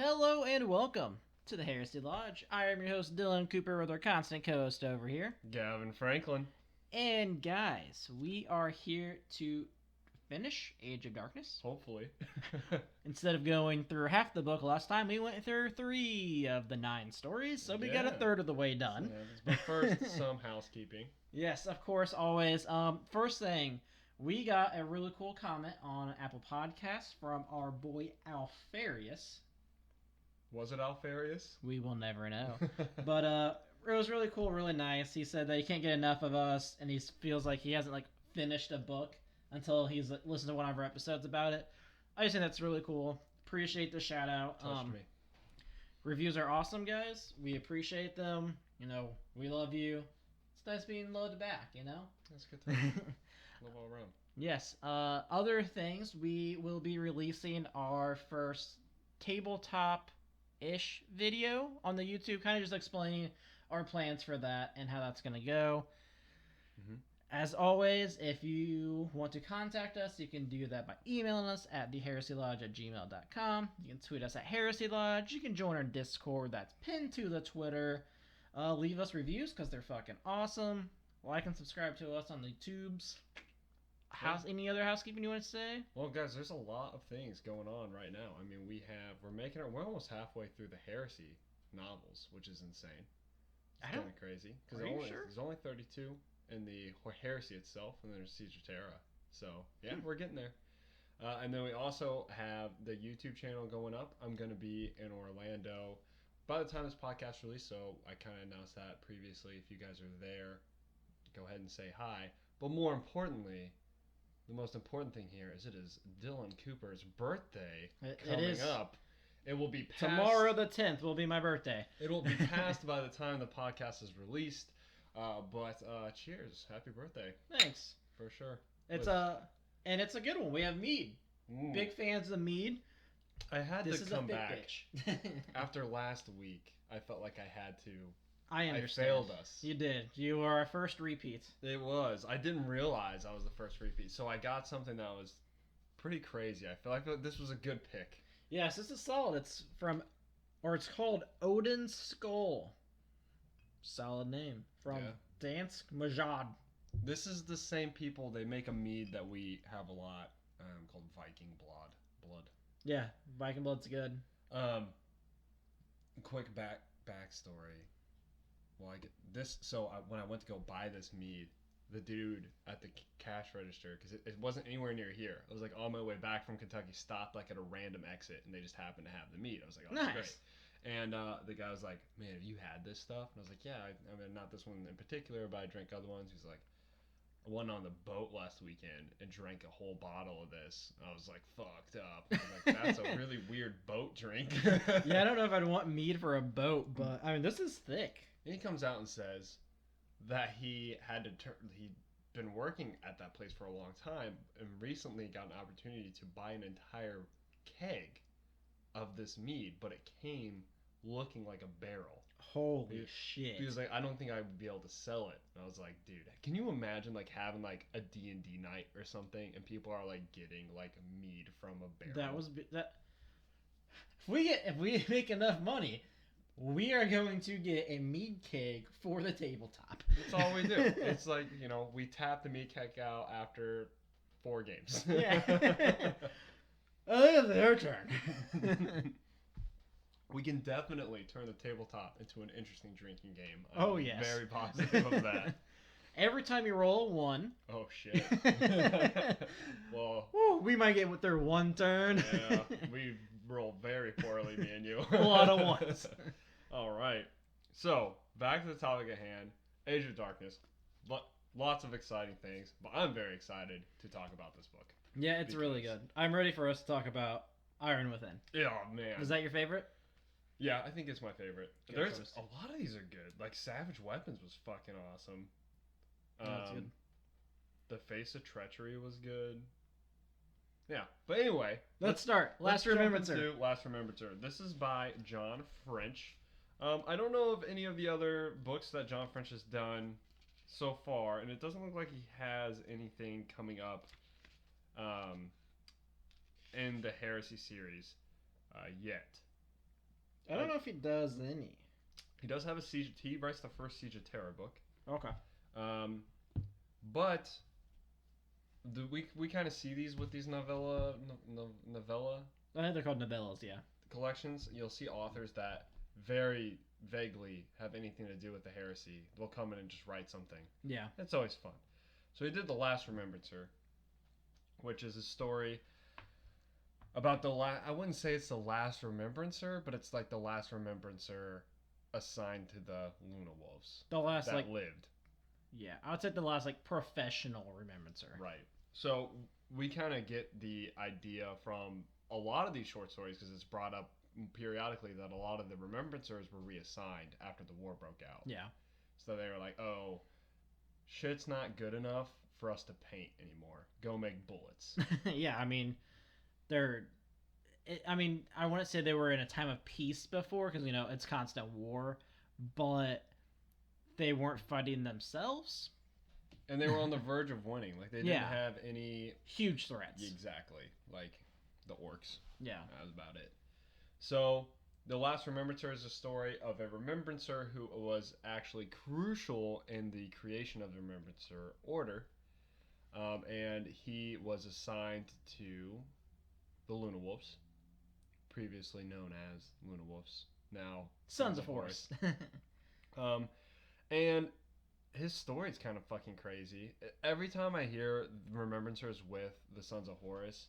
Hello and welcome to the Heresy Lodge. I am your host, Dylan Cooper, with our constant co host over here. Gavin Franklin. And guys, we are here to finish Age of Darkness. Hopefully. Instead of going through half the book last time, we went through 3 of the 9 stories, so we got a third of the way done. But first, some housekeeping. Yes, of course, always. First thing, we got a really cool comment on Apple Podcasts from our boy Alfarius. Was it Alfarius? We will never know. But it was really cool, really nice. He said that he can't get enough of us, and he feels like he hasn't finished a book until he's listened to one of our episodes about it. I just think that's really cool. Appreciate the shout out. Touched me. Reviews are awesome, guys. We appreciate them. We love you. It's nice being loaded back. That's good to love all around. Yes. Other things, we will be releasing our first tabletop-ish video on the YouTube, kind of just explaining our plans for that and how that's going to go. Mm-hmm. As always, if you want to contact us, you can do that by emailing us at theheresiolodge@gmail.com. You can tweet us at heresiolodge. You can join our Discord that's pinned to the Twitter. Leave us reviews because they're fucking awesome. Like and subscribe to us on the tubes. Any other housekeeping you want to say? Well, guys, there's a lot of things going on right now. I mean, we're almost halfway through the Heresy novels, which is insane. It's kind of crazy. Are you sure? There's only 32 in the Heresy itself, and then there's Siege of Terra. So, yeah, we're getting there. And then we also have the YouTube channel going up. I'm going to be in Orlando by the time this podcast released, so I kind of announced that previously. If you guys are there, go ahead and say hi. But more importantly, the most important thing here is it is Dylan Cooper's birthday coming up. It will be past, tomorrow the 10th will be my birthday. It will be passed by the time the podcast is released. But cheers. Happy birthday. Thanks. For sure. It's and it's a good one. We have mead. Big fans of mead. I had to come back. After last week, I felt like I had to. I understand. I failed us. You did. You were our first repeat. It was. I didn't realize I was the first repeat. So I got something that was pretty crazy. I feel like this was a good pick. Yes, this is solid. It's called Odin's Skull. Solid name. From Dansk Majad. This is the same people. They make a mead that we have a lot called Viking Blood. Yeah, Viking Blood's good. Quick backstory. Well, I get this. So when I went to go buy this mead, the dude at the cash register, because it wasn't anywhere near here. I was on my way back from Kentucky, stopped at a random exit, and they just happened to have the mead. I was like, oh, that's great. And the guy was like, man, have you had this stuff? And I was like, yeah, I mean, not this one in particular, but I drank other ones. He's like, I went on the boat last weekend and drank a whole bottle of this. I was like, fucked up. I was like, that's a really weird boat drink. Yeah, I don't know if I'd want mead for a boat, but I mean, this is thick. And he comes out and says that he'd been working at that place for a long time and recently got an opportunity to buy an entire keg of this mead, but it came looking like a barrel. Holy shit. He was like, I don't think I would be able to sell it. And I was like, dude, can you imagine having a D&D night or something and people are getting mead from a barrel? If we make enough money, we are going to get a mead keg for the tabletop. That's all we do. It's we tap the mead keg out after 4 games. Yeah. Oh, it's their turn. We can definitely turn the tabletop into an interesting drinking game. Yes. Very positive of that. Every time you roll a 1. Oh, shit. Well. Woo, we might get through 1 turn. Yeah, we roll very poorly, me and you. A lot of 1s. All right. So, back to the topic at hand. Age of Darkness. Lots of exciting things, but I'm very excited to talk about this book. Yeah, it's really good. I'm ready for us to talk about Iron Within. Yeah, man. Is that your favorite? Yeah, I think it's my favorite. A lot of these are good. Savage Weapons was fucking awesome. That's good. The Face of Treachery was good. Yeah, but anyway, let's start. Last Remembrance. Last Remembrance. This is by John French. I don't know of any of the other books that John French has done so far, and it doesn't look like he has anything coming up in the Heresy series yet. I don't know if he does any. He does have a Siege. He writes the first Siege of Terror book. Okay. But we kind of see these with these novella I think they're called novellas, yeah. collections. You'll see authors that very vaguely have anything to do with the heresy. They'll come in and just write something. Yeah. It's always fun. So he did The Last Remembrancer, which is a story about I wouldn't say it's the last Remembrancer, but it's like the last Remembrancer assigned to the Luna Wolves The last, that like... lived. Yeah, I would say the last, like, professional Remembrancer. Right. So we kind of get the idea from a lot of these short stories, because it's brought up periodically that a lot of the Remembrancers were reassigned after the war broke out. Yeah. So they were like, oh, shit's not good enough for us to paint anymore. Go make bullets. Yeah, I mean, I wouldn't say they were in a time of peace before, because, you know, it's constant war, but they weren't fighting themselves. And they were on the verge of winning. Like, they didn't have any... huge threats. Exactly. Like, the orcs. Yeah. That was about it. So, The Last Remembrancer is a story of a Remembrancer who was actually crucial in the creation of the Remembrancer Order. And he was assigned to the Luna Wolves, previously known as Luna Wolves, now Sons of Horus. And his story is kind of fucking crazy. Every time I hear Remembrancers with the Sons of Horus,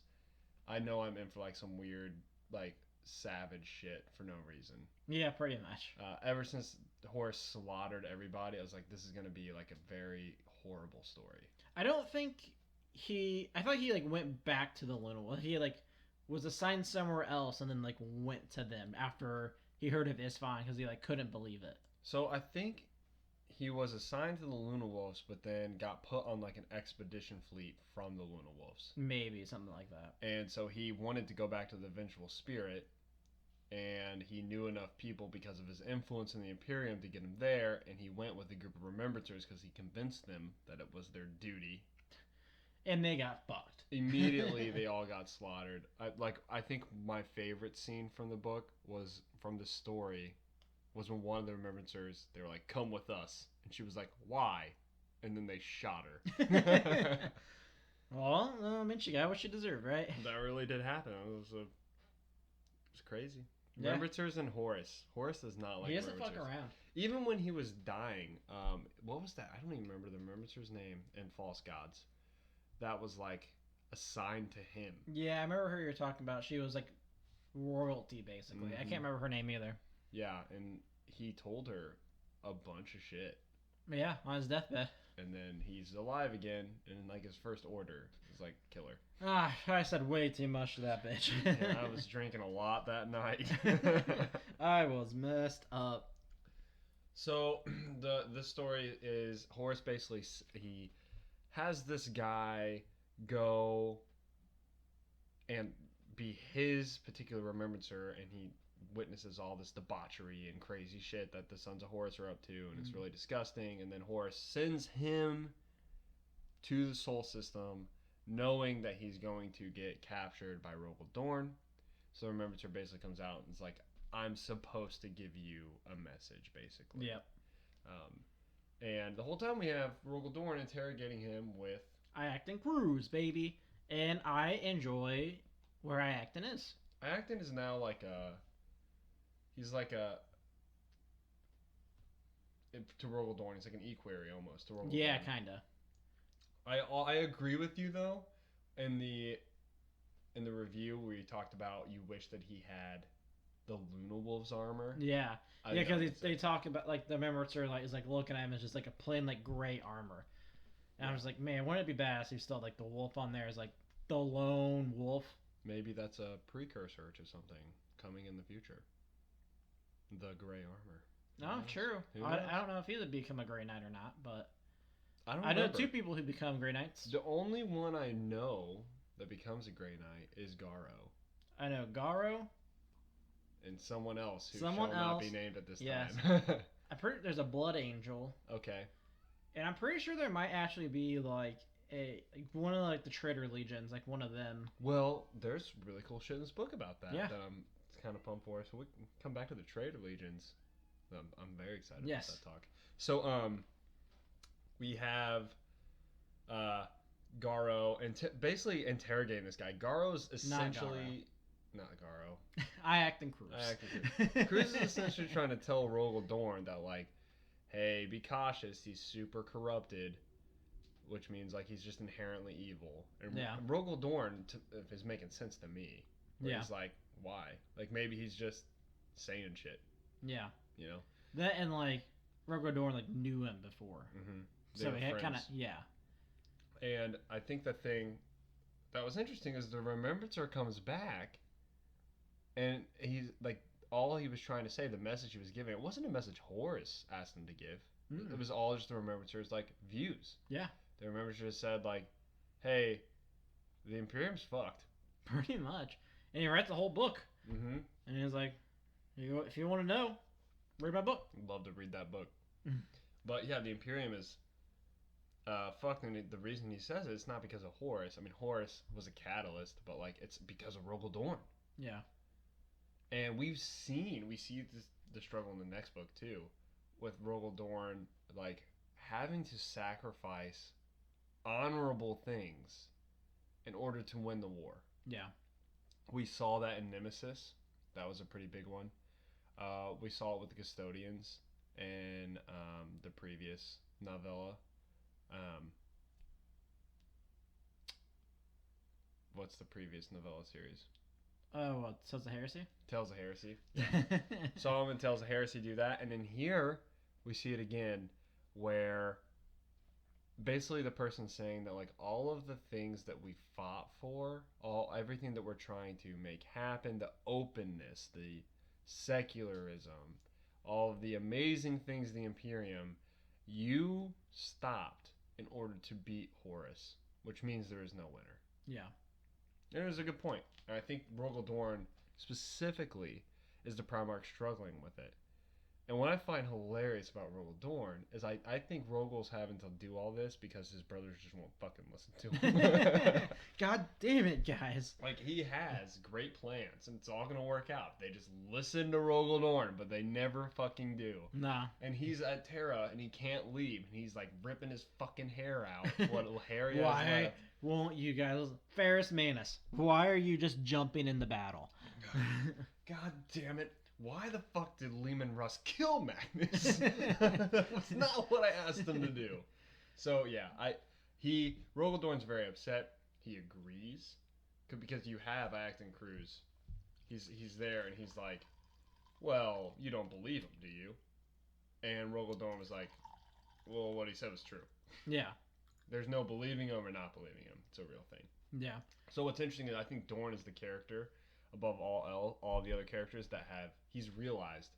I know I'm in for like some weird, like, savage shit for no reason. Yeah, pretty much. Ever since Horus slaughtered everybody, I was like, this is gonna be like a very horrible story. I don't think I thought he, like, went back to the Luna Wolves. He, like, was assigned somewhere else and then, like, went to them after he heard of Isfahan, because he, like, couldn't believe it. So I think he was assigned to the Luna Wolves, but then got put on like an expedition fleet from the Luna Wolves. Maybe something like that. And so he wanted to go back to the Vengeful Spirit, and he knew enough people because of his influence in the Imperium to get him there, and he went with a group of Remembrancers because he convinced them that it was their duty. And they got fucked. Immediately, they all got slaughtered. I think my favorite scene from the book was from the story. Was when one of the Remembrancers, they were like, come with us. And she was like, why? And then they shot her. Well, I mean, she got what she deserved, right? That really did happen. It was crazy. Yeah. Remembrancers and Horus. Horus does not like he doesn't fuck Remembrancers. around. Even when he was dying, what was that? I don't even remember the Remembrancer's name in False Gods. That was like assigned to him. Yeah, I remember her you were talking about. She was like royalty, basically. Mm-hmm. I can't remember her name either. Yeah, and he told her a bunch of shit. Yeah, on his deathbed. And then he's alive again, and like his first order is like, kill her. Ah, I said way too much to that bitch. Yeah, I was drinking a lot that night. I was messed up. So the story is Horus basically, he has this guy go and be his particular remembrancer, and he witnesses all this debauchery and crazy shit that the Sons of Horus are up to, and it's really disgusting. And then Horus sends him to the Sol System, knowing that he's going to get captured by Rogal Dorn. So the remembrancer basically comes out and is like, I'm supposed to give you a message, basically. Yep. And the whole time we have Rogal Dorn interrogating him with... Iacton Cruz, baby. And I enjoy where Iacton is. Iacton is now like a... He's like a... To Rogal Dorn, he's like an equerry almost to Rogal Dorn. Yeah, kinda. I agree with you though. In the review where you talked about you wish that he had the Luna Wolves armor. Yeah, yeah, because they talk about like the remembrancer like is like looking at him as just like a plain like gray armor, and I was like, man, wouldn't it be badass if he still had, like the wolf on there is like the lone wolf. Maybe that's a precursor to something coming in the future. The gray armor. No, true. I don't know if he would become a Grey Knight or not, but I know two people who become Grey Knights. The only one I know that becomes a Grey Knight is Garo. I know Garo. And someone else who shall not be named at this time. I'm pretty. There's a Blood Angel. Okay. And I'm pretty sure there might actually be like one of like the Traitor Legions, like one of them. Well, there's really cool shit in this book about that. Yeah. That I'm kind of pumped for. So we can come back to the Trade of Legions. I'm very excited Yes. about that talk. So we have Garo and basically interrogating this guy. Garo's essentially not Garo. I act in Cruz. Cruz is essentially trying to tell Rogal Dorn that like, hey, be cautious. He's super corrupted, which means like he's just inherently evil. And Rogal Dorn is making sense to me. Where he's like, why? Like maybe he's just saying shit. Yeah. You know. That and like Rogal Dorn like knew him before. Mm-hmm. So he had kind of And I think the thing that was interesting is the Remembrancer comes back, and he's like, all he was trying to say, the message he was giving, it wasn't a message Horus asked him to give. It was all just the Remembrancer's like views. Yeah. The Remembrancer said like, hey, the Imperium's fucked. Pretty much. And he writes the whole book. Mm-hmm. And he's like, if you want to know, read my book. I'd love to read that book. But yeah, the Imperium is fucked, and the reason he says it's not because of Horus. I mean, Horus was a catalyst, but like it's because of Rogal Dorn. Yeah. And we see the struggle in the next book too, with Rogal Dorn like having to sacrifice honorable things in order to win the war. Yeah. We saw that in Nemesis. That was a pretty big one. We saw it with the Custodians and the previous novella. What's the previous novella series? Oh, Tales of Heresy? Tales of Heresy. Saw him in Tales of Heresy do that. And then here, we see it again, where basically the person's saying that like all of the things that we fought for, everything that we're trying to make happen, the openness, the secularism, all of the amazing things of the Imperium, you stopped in order to beat Horus, which means there is no winner. Yeah. And it was a good point. And I think Rogal Dorn specifically is the Primarch struggling with it. And what I find hilarious about Rogal Dorn is I think Rogal's having to do all this because his brothers just won't fucking listen to him. God damn it, guys. Like, he has great plans, and it's all going to work out. They just listen to Rogal Dorn, but they never fucking do. Nah. And he's at Terra, and he can't leave, and he's, like, ripping his fucking hair out. What little hair he has left. Won't you guys... Ferrus Manus, why are you just jumping in the battle? God damn it. Why the fuck did Leman Russ kill Magnus? That was not what I asked him to do. So yeah, Rogal Dorn's very upset. He agrees because you have Acton Cruz. He's there and he's like, well, you don't believe him, do you? And Rogal Dorn was like, well, what he said was true. Yeah. There's no believing him or not believing him. It's a real thing. Yeah. So what's interesting is I think Dorn is the character above all the other characters he's realized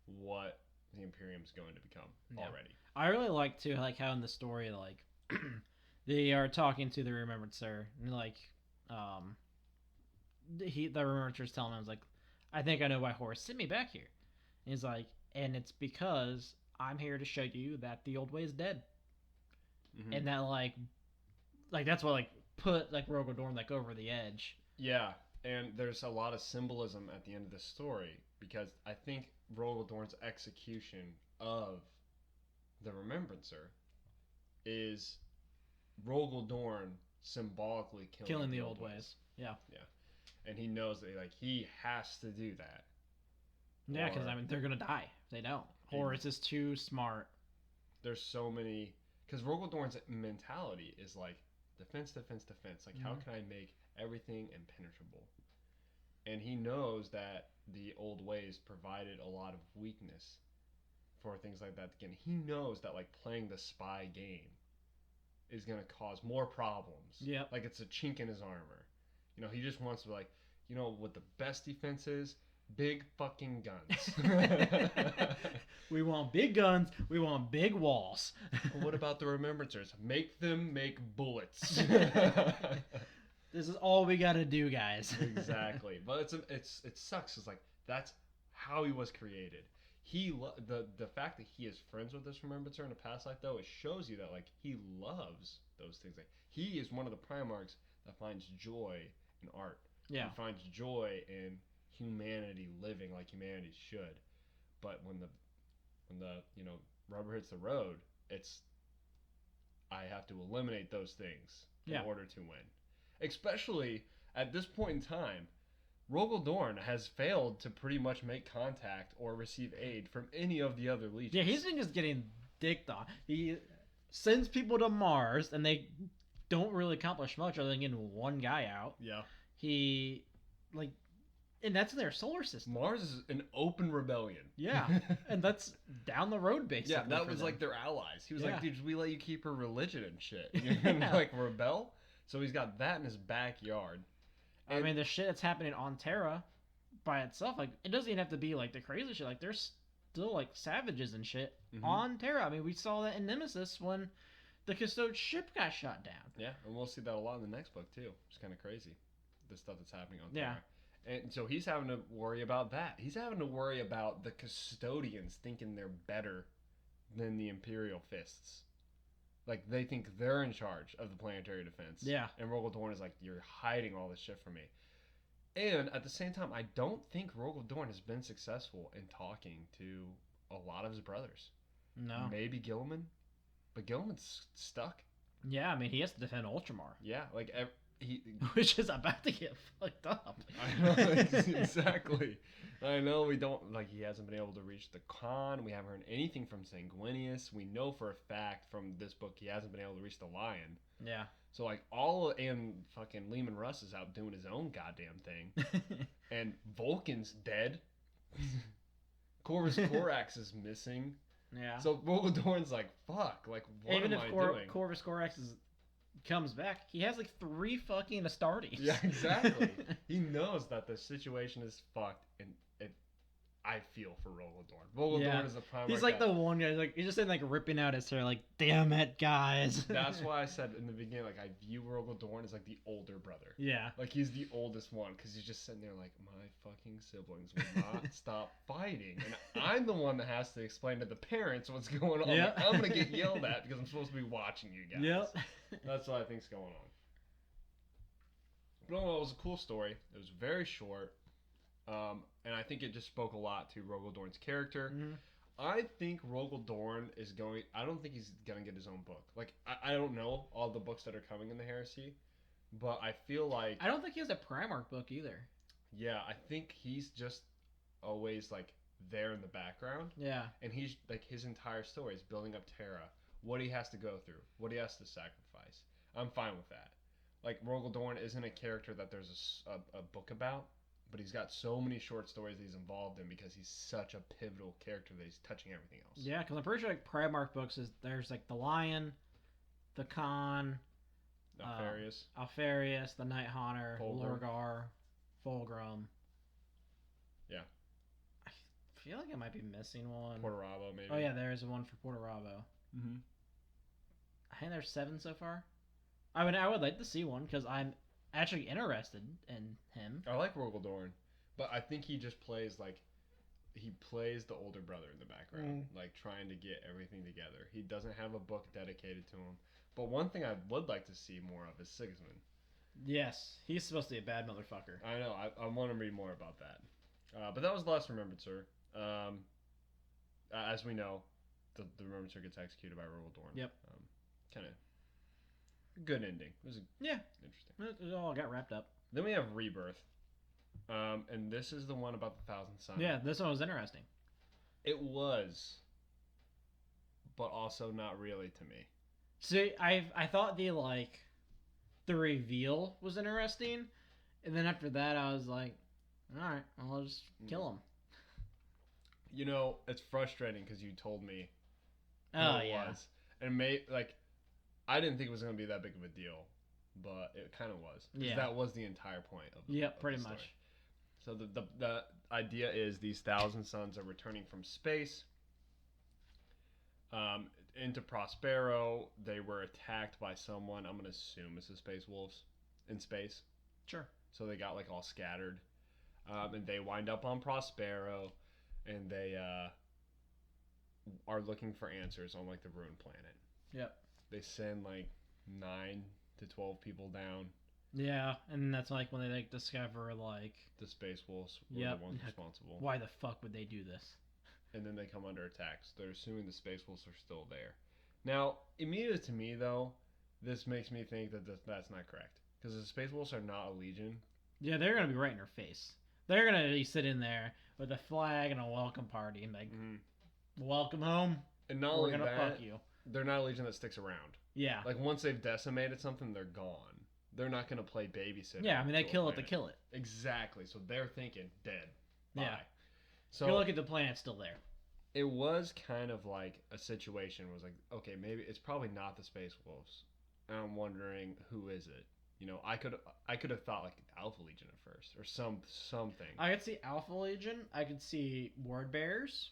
what the Imperium's going to become already. I really like too, like how in the story, like they are talking to the Remembrancer, and like the Remembrancer's telling him, like, I think I know why Horus sent me back here. And he's like, and it's because I'm here to show you that the old way is dead. Mm-hmm. And that like that's what like put like Rogal Dorn like over the edge. Yeah. And there's a lot of symbolism at the end of the story because I think Rogal Dorn's execution of the Remembrancer is Rogal Dorn symbolically killing the old ways. Yeah. Yeah. And he knows that he has to do that. Yeah, because I mean they're gonna die if they don't. Horus is too smart. There's so many because Rogal Dorn's mentality is like defense. Like, how can I make everything impenetrable? And he knows that the old ways provided a lot of weakness for things like that. Again, he knows that like playing the spy game is going to cause more problems. Yeah. Like it's a chink in his armor. You know, he just wants to like, you know what the best defense is? Big fucking guns. We want big guns. We want big walls. What about the Remembrancers? Make them make bullets. This is all we gotta do, guys. Exactly, but it sucks. It's like that's how he was created. The fact that he is friends with this Remembrancer in a past life, though, it shows you that like he loves those things. Like he is one of the Primarchs that finds joy in art. Yeah, he finds joy in humanity living like humanity should. But when the rubber hits the road, it's I have to eliminate those things in order to win. Especially at this point in time, Rogal Dorn has failed to pretty much make contact or receive aid from any of the other legions. Yeah, he's been just getting dicked on. He sends people to Mars, and they don't really accomplish much other than getting one guy out. Yeah. He, like, and that's in their solar system. Mars is an open rebellion. Yeah, and that's down the road, basically. Yeah, that was like their allies. He was like, dude, we let you keep her religion and shit. You're gonna like rebel? So he's got that in his backyard. And, I mean, the shit that's happening on Terra by itself, like, it doesn't even have to be like the crazy shit. Like, there's still like savages and shit on Terra. I mean, we saw that in Nemesis when the Custode ship got shot down. Yeah, and we'll see that a lot in the next book too. It's kind of crazy, the stuff that's happening on Terra. And so he's having to worry about that. He's having to worry about the custodians thinking they're better than the Imperial Fists. Like, they think they're in charge of the planetary defense. Yeah. And Rogal Dorn is like, you're hiding all this shit from me. And at the same time, I don't think Rogal Dorn has been successful in talking to a lot of his brothers. No. Maybe Gilliman. But Gilliman's stuck. Yeah, I mean, he has to defend Ultramar. Yeah, like... Which is about to get fucked up. I know, exactly. I know we don't, like, he hasn't been able to reach the Khan. We haven't heard anything from Sanguinius. We know for a fact from this book he hasn't been able to reach the Lion. Yeah. So, like, and fucking Lehman Russ is out doing his own goddamn thing. And Vulcan's dead. Corvus Corax is missing. Yeah. So Rogal Dorn's like, fuck, like, what Even am if I doing? Corvus Corax comes back, he has like 3 fucking Astartes. Yeah, exactly. He knows that the situation is fucked, and I feel for Rogal Dorn. Rogal Dorn is the prime. He's like the one guy, like he's just like ripping out his hair, like, damn it, guys. That's why I said in the beginning, like, I view Rogal Dorn as like the older brother. Yeah. Like, he's the oldest one, because he's just sitting there like, my fucking siblings will not stop fighting, and I'm the one that has to explain to the parents what's going on. Yep. Like, I'm gonna get yelled at because I'm supposed to be watching you guys. Yep. That's what I think's going on. But overall, it was a cool story. It was very short. And I think it just spoke a lot to Rogal Dorn's character. Mm-hmm. I think Rogal Dorn I don't think he's going to get his own book. Like, I don't know all the books that are coming in the Heresy, but I feel like... I don't think he has a Primarch book either. Yeah, I think he's just always, like, there in the background. Yeah. And he's, like, his entire story is building up Terra, what he has to go through, what he has to sacrifice. I'm fine with that. Like, Rogal Dorn isn't a character that there's a book about, but he's got so many short stories that he's involved in because he's such a pivotal character that he's touching everything else. Yeah, because I'm pretty sure like Primarch books there's like the Lion, the Khan, Alfarius, the Night Haunter, Lorgar, Fulgrim. Yeah. I feel like I might be missing one. Portorabo, maybe. Oh yeah, there is one for Portorabo. Mm-hmm. I think there's 7 so far. I mean, I would like to see one because I'm actually interested in him. I like Rogal Dorn, but I think he just plays he plays the older brother in the background, like trying to get everything together. He doesn't have a book dedicated to him. But one thing I would like to see more of is Sigismund. Yes, he's supposed to be a bad motherfucker. I know. I want to read more about that. But that was the last Remembered Sir. As we know, the Remembered Sir gets executed by Rogal Dorn. Yep. Kind of good ending. It was interesting. It all got wrapped up. Then we have Rebirth. And this is the one about the Thousand Suns. Yeah, this one was interesting. It was, but also not really to me. See, I thought the reveal was interesting, and then after that I was like, all right, I'll just kill him. You know, it's frustrating because you told me who it was, and I didn't think it was going to be that big of a deal, but it kind of was. Yeah, that was the entire point of pretty the story. much. So the idea is these Thousand Suns are returning from space into Prospero. They were attacked by someone. I'm going to assume it's the Space Wolves in space. Sure. So they got all scattered. And they wind up on Prospero, and they are looking for answers on the Ruined Planet. Yep. They send 9 to 12 people down, Yeah, and that's like when they like discover like The Space Wolves were Yep. the ones responsible. why the fuck would they do this? And then they come under attack. So they're assuming the Space Wolves are still there. Now, immediately to me, though, this makes me think that that's not correct. Because the Space Wolves are not a legion. Yeah, they're gonna be right in her face. They're gonna be sitting there with a flag and a welcome party and like, welcome home. And not We're only gonna that, fuck you. they're not a legion that sticks around. Yeah. Like, once they've decimated something, they're gone. They're not going to play babysitter. Yeah, I mean they to a kill it to planet. kill it. Exactly. So they're thinking, dead. Bye. Yeah. So You look at the planet's still there. it was kind of like a situation where it was like, okay, maybe it's probably not the Space Wolves. And I'm wondering, who is it? You know, I could have thought like Alpha Legion at first or something. I could see Alpha Legion. I could see Word Bearers.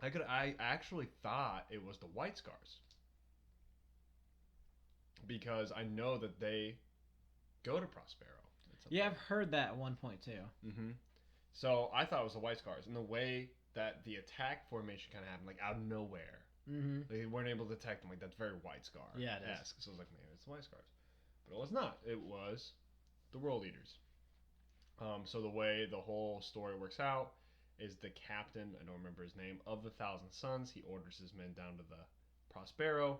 I actually thought it was the White Scars. Because I know that they go to Prospero. Yeah, I've heard that at one point too. Mm-hmm. So I thought it was the White Scars, and the way that the attack formation kind of happened, like out of nowhere, they weren't able to detect them. Like that's very White Scar. Yeah, it is. So I was like, maybe it's the White Scars, but it was not. It was the World Eaters. So the way the whole story works out is the captain, I don't remember his name, of the Thousand Sons. He orders his men down to the Prospero.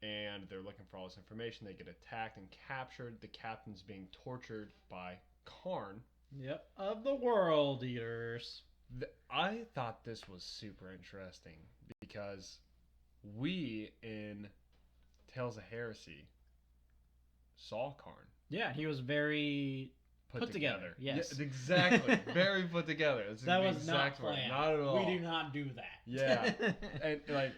And they're looking for all this information. They get attacked and captured. The captain's being tortured by Karn. Yep, of the World Eaters. I thought this was super interesting because we in Tales of Heresy saw Karn. Yeah, he was very put together. Yes, yeah, exactly. Very put together. That's that the was not exact word. planned. Not at all. We do not do that. Yeah, and like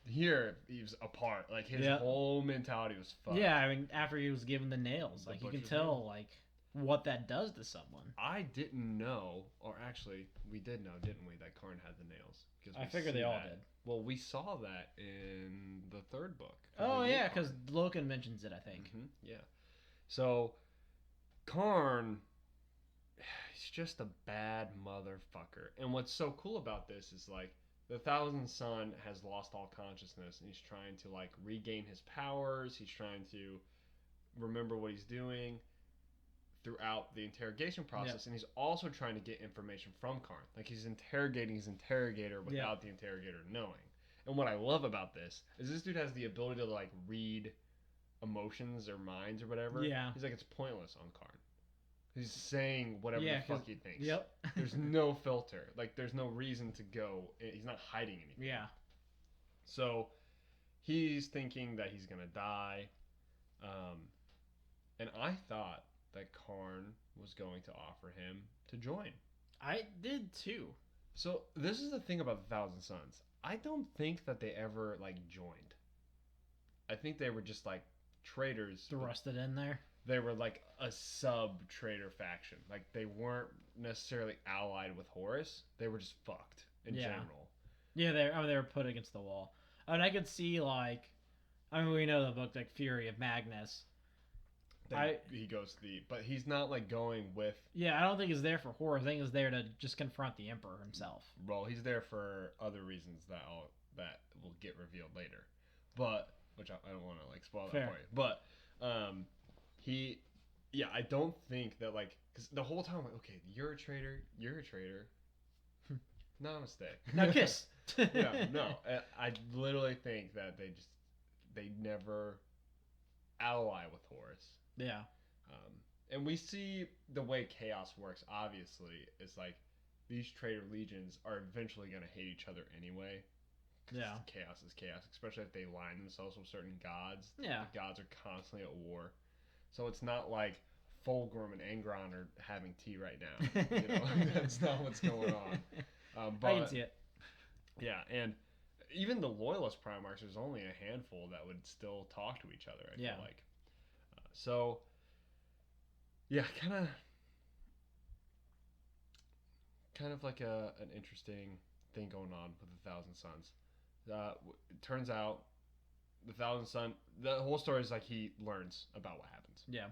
here he was apart. Like his whole mentality was fucked. Yeah, I mean after he was given the nails, like you can tell like what that does to someone. I didn't know, or actually we did know, didn't we, that Karn had the nails? I figured they all did. Well, we saw that in the third book. Oh yeah, because Loken mentions it, I think. Yeah. So Karn, he's just a bad motherfucker. And what's so cool about this is like the Thousand Son has lost all consciousness, and he's trying to like regain his powers. He's trying to remember what he's doing throughout the interrogation process, and he's also trying to get information from Karn. Like he's interrogating his interrogator without the interrogator knowing. And what I love about this is this dude has the ability to like read emotions or minds or whatever. Yeah. He's like, it's pointless on Karn. He's saying whatever the fuck he thinks. Yep. There's no filter. Like there's no reason to go. He's not hiding anything. Yeah. So he's thinking that he's gonna die. And I thought that Karn was going to offer him to join. I did too. So this is the thing about the Thousand Sons. I don't think that they ever like joined. I think they were just like traitors. Thrusted in there. They were like a sub-traitor faction. Like they weren't necessarily allied with Horus. They were just fucked in general. Yeah, they were put against the wall. And I could see like, I mean, we know the book like Fury of Magnus. He goes to but he's not like going with. Yeah, I don't think he's there for Horus. I think he's there to just confront the Emperor himself. Well, he's there for other reasons that will get revealed later, but which I don't want to like spoil that for you. But I don't think that like because the whole time I'm like, okay, you're a traitor. Namaste. Now kiss. Yeah, no, I literally think that they never ally with Horus. Yeah. And we see the way chaos works, obviously, is like these traitor legions are eventually going to hate each other anyway. Yeah. Chaos is chaos, especially if they align themselves with certain gods. Yeah. The gods are constantly at war. So it's not like Fulgrim and Angron are having tea right now. You know, that's not what's going on. But, I can see it. Yeah, and even the loyalist Primarchs, there's only a handful that would still talk to each other, I feel like. So, yeah, kind of like an interesting thing going on with the Thousand Sons. It turns out the Thousand Son, the whole story is like he learns about what happens. Yeah.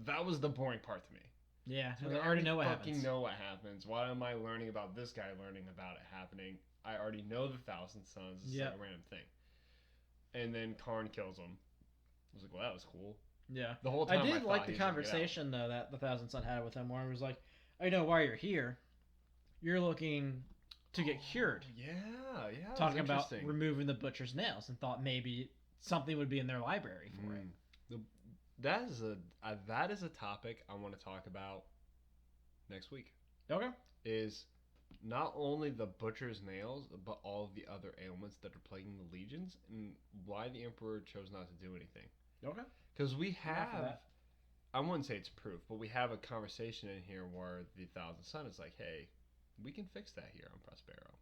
That was the boring part to me. Yeah, So I already know what happens. fucking know what happens. Why am I learning about this guy learning about it happening? I already know the Thousand Sons. It's like a random thing. And then Karn kills him. I was like, well, that was cool. Yeah. The whole I time did thought like the he was gonna get out. conversation though that the Thousand Sun had with him, where it was like, I know why you're here. You're looking to get cured. Yeah, yeah. Talking about interesting. removing the butcher's nails, and thought maybe something would be in their library for it. That is a topic I want to talk about next week. Okay. Is not only the butcher's nails, but all of the other ailments that are plaguing the legions, and why the emperor chose not to do anything. Okay. Because we Enough of have, that. I wouldn't say it's proof, but we have a conversation in here where the Thousand Sun is like, hey, we can fix that here on Prospero.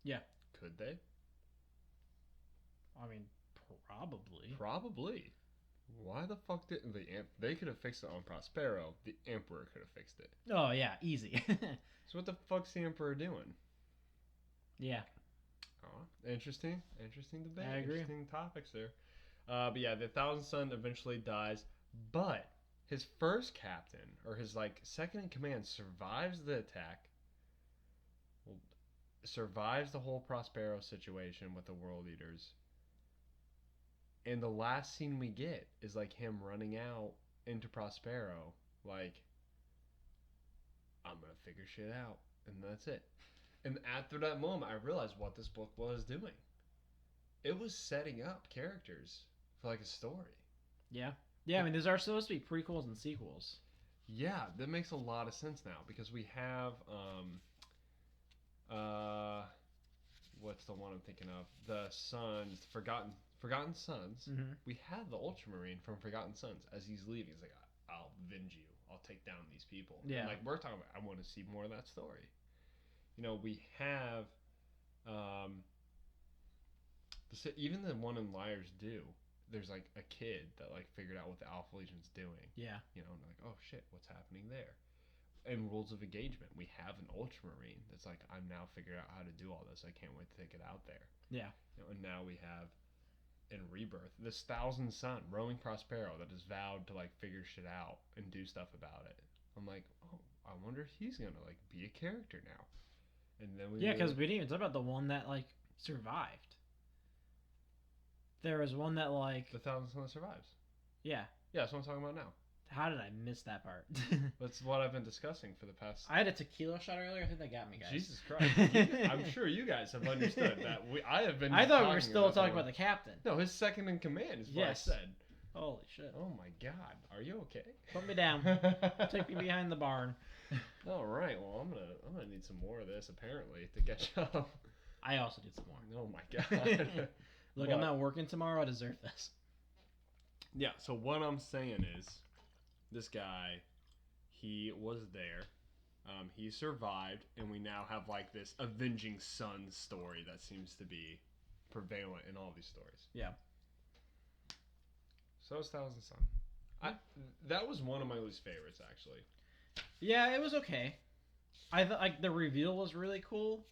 Yeah. Could they? I mean, probably. Probably. Why the fuck didn't they could have fixed it on Prospero. The Emperor could have fixed it. Oh yeah, easy. So what the fuck's the Emperor doing? Yeah. Oh, interesting debate. I agree. Interesting topics there. But yeah, the Thousand Sun eventually dies, but his first captain, or his like second in command, survives the attack. Well, survives the whole Prospero situation with the World Eaters. And the last scene we get is like him running out into Prospero, like, I'm gonna figure shit out, and that's it. And after that moment, I realized what this book was doing. It was setting up characters for like a story. Yeah. Yeah, I mean, these are supposed to be prequels and sequels. Yeah, that makes a lot of sense now because we have what's the one I'm thinking of? The Sons, Forgotten Sons. Mm-hmm. We have the Ultramarine from Forgotten Sons as he's leaving. He's like, I'll avenge you. I'll take down these people. Yeah. And like we're talking about, I want to see more of that story. You know, we have even the one in Liars Do. There's like a kid that like figured out what the Alpha Legion's doing. Yeah. You know, and like, oh shit, what's happening there? In Rules of Engagement, we have an Ultramarine that's like, I'm now figuring out how to do all this. I can't wait to take it out there. Yeah. You know, and now we have in Rebirth this Thousand Sun roaming Prospero that is vowed to like figure shit out and do stuff about it. I'm like, oh, I wonder if he's gonna like be a character now. And then we because we didn't even talk about the one that like survived. There was one that like the Thousand Sun that survives. Yeah. Yeah, that's what I'm talking about now. How did I miss that part? That's what I've been discussing for the past. I had a tequila shot earlier. I think that got me, guys. Jesus Christ! I'm sure you guys have understood that. I have been. I thought we were still talking about the captain. No, his second in command is what I said. Holy shit! Oh my God, are you okay? Put me down. Take me behind the barn. All right. Well, I'm gonna need some more of this apparently to catch up. I also need some more. Oh my God. Look, I'm not working tomorrow. I deserve this. Yeah. So what I'm saying is, this guy, he was there. He survived, and we now have like this avenging son story that seems to be prevalent in all these stories. Yeah. So is Thousand Sun. That was one of my least favorites, actually. Yeah, it was okay. I thought like the reveal was really cool.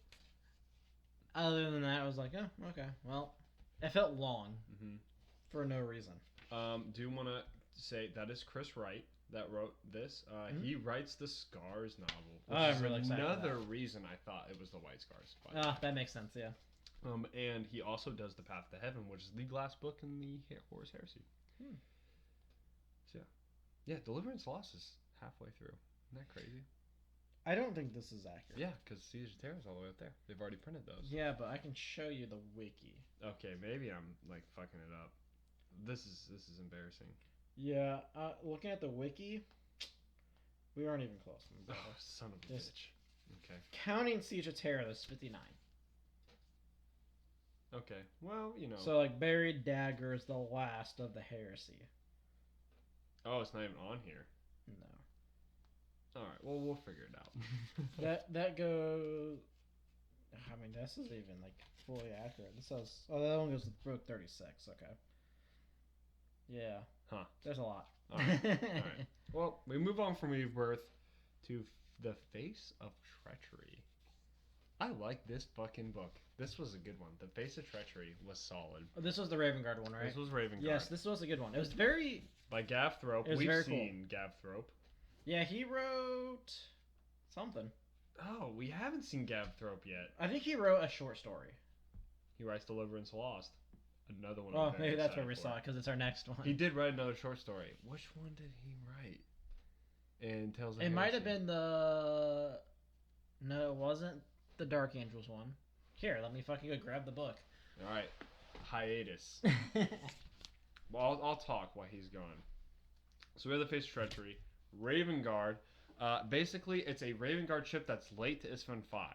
Other than that, I was like, oh, okay. Well, it felt long for no reason. Do you want to say that is Chris Wright that wrote this? He writes the Scars novel, which I'm is really excited for another reason I thought it was the White Scars. That makes sense, yeah. And he also does The Path to Heaven, which is the last book in the Horus Heresy. So yeah, Deliverance Lost is halfway through. Isn't that crazy? I don't think this is accurate. Yeah, because Siege of Terror is all the way up there. They've already printed those. Yeah, but I can show you the wiki. Okay, maybe I'm like fucking it up. This is embarrassing. Yeah, looking at the wiki, we aren't even close. Oh, son of a bitch. Okay. Counting Siege of Terror, there's 59. Okay, well, you know. So, like, Buried Dagger is the last of the heresy. Oh, it's not even on here. No. Alright, well, we'll figure it out. that goes... I mean, this isn't even, like, fully accurate. This says... Oh, that one goes to book 36, okay. Yeah. Huh. There's a lot. Alright. Well, we move on from Rebirth to The Face of Treachery. I like this fucking book. This was a good one. The Face of Treachery was solid. Oh, this was the Ravenguard one, right? This was Ravenguard. Yes, this was a good one. It was very... By Gav Thrope. We've seen Gav Thrope. Yeah, he wrote something. Oh, we haven't seen Gav Thrope yet. I think he wrote a short story. He writes Deliverance Lost. another one. Well, I'm very maybe that's where excited we for. saw it because it's our next one. He did write another short story. Which one did he write? In Tales of It might have Heresy? been the. No, it wasn't the Dark Angels one. Here, let me fucking go grab the book. All right, hiatus. Well, I'll talk while he's gone. So we have the Face of Treachery, Raven Guard. Basically, it's a Raven Guard ship that's late to Isfan 5.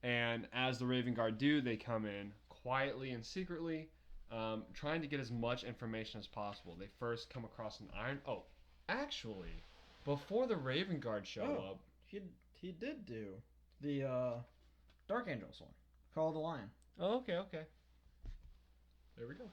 And as the Raven Guard do, they come in quietly and secretly, trying to get as much information as possible. They first come across an iron... Oh, actually, before the Raven Guard show up... He did do the Dark Angels one. Call of the Lion. Oh, okay. There we go.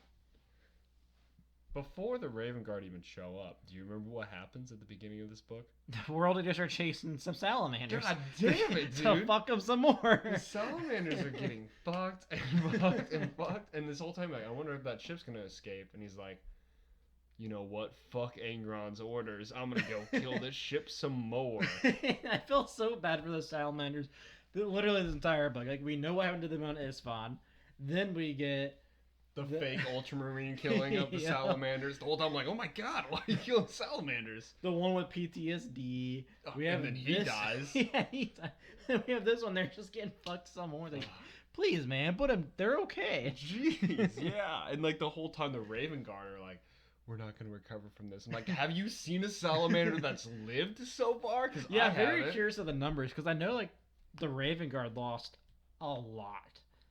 Before the Raven Guard even show up, do you remember what happens at the beginning of this book? The World Eaters are chasing some salamanders. God damn it, dude! To fuck them some more. The salamanders are getting fucked and fucked and fucked, and this whole time, like, I wonder if that ship's gonna escape. And he's like, you know what? Fuck Angron's orders. I'm gonna go kill this ship some more. I feel so bad for the salamanders. Literally this entire book. Like, we know what happened to them on Isfan. Then we get The fake ultramarine killing of the Yeah. salamanders. The whole time I'm like, oh my god, why are you killing salamanders? the one with PTSD. Oh, We have and then he this- dies. Yeah, he dies. We have this one. They're just getting fucked some more. Like, please, man, put them. They're okay. Jeez, yeah. And like the whole time the Raven Guard are like, we're not going to recover from this. I'm like, have you seen a salamander that's lived so far? Cause Yeah, I I'm very haven't. curious of the numbers because I know like the Raven Guard lost a lot.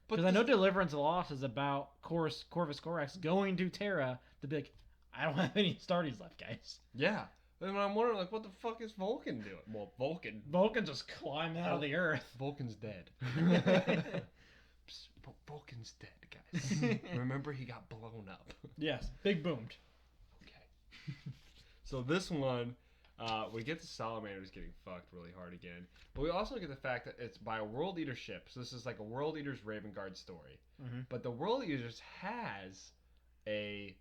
But Because I know Deliverance Lost is about Corvus Corax going to Terra to be like, I don't have any Astartes left, guys. Yeah. And I'm wondering, like, what the fuck is Vulcan doing? Well, Vulcan just climbed out of the earth. Vulcan's dead. Psst, Vulcan's dead, guys. Remember, he got blown up. Yes, big boomed. Okay. So this one, we get the salamanders getting fucked really hard again, but we also get the fact that it's by a World Eater ship. So this is like a World Eaters Raven Guard story. Mm-hmm. But the World Eaters has a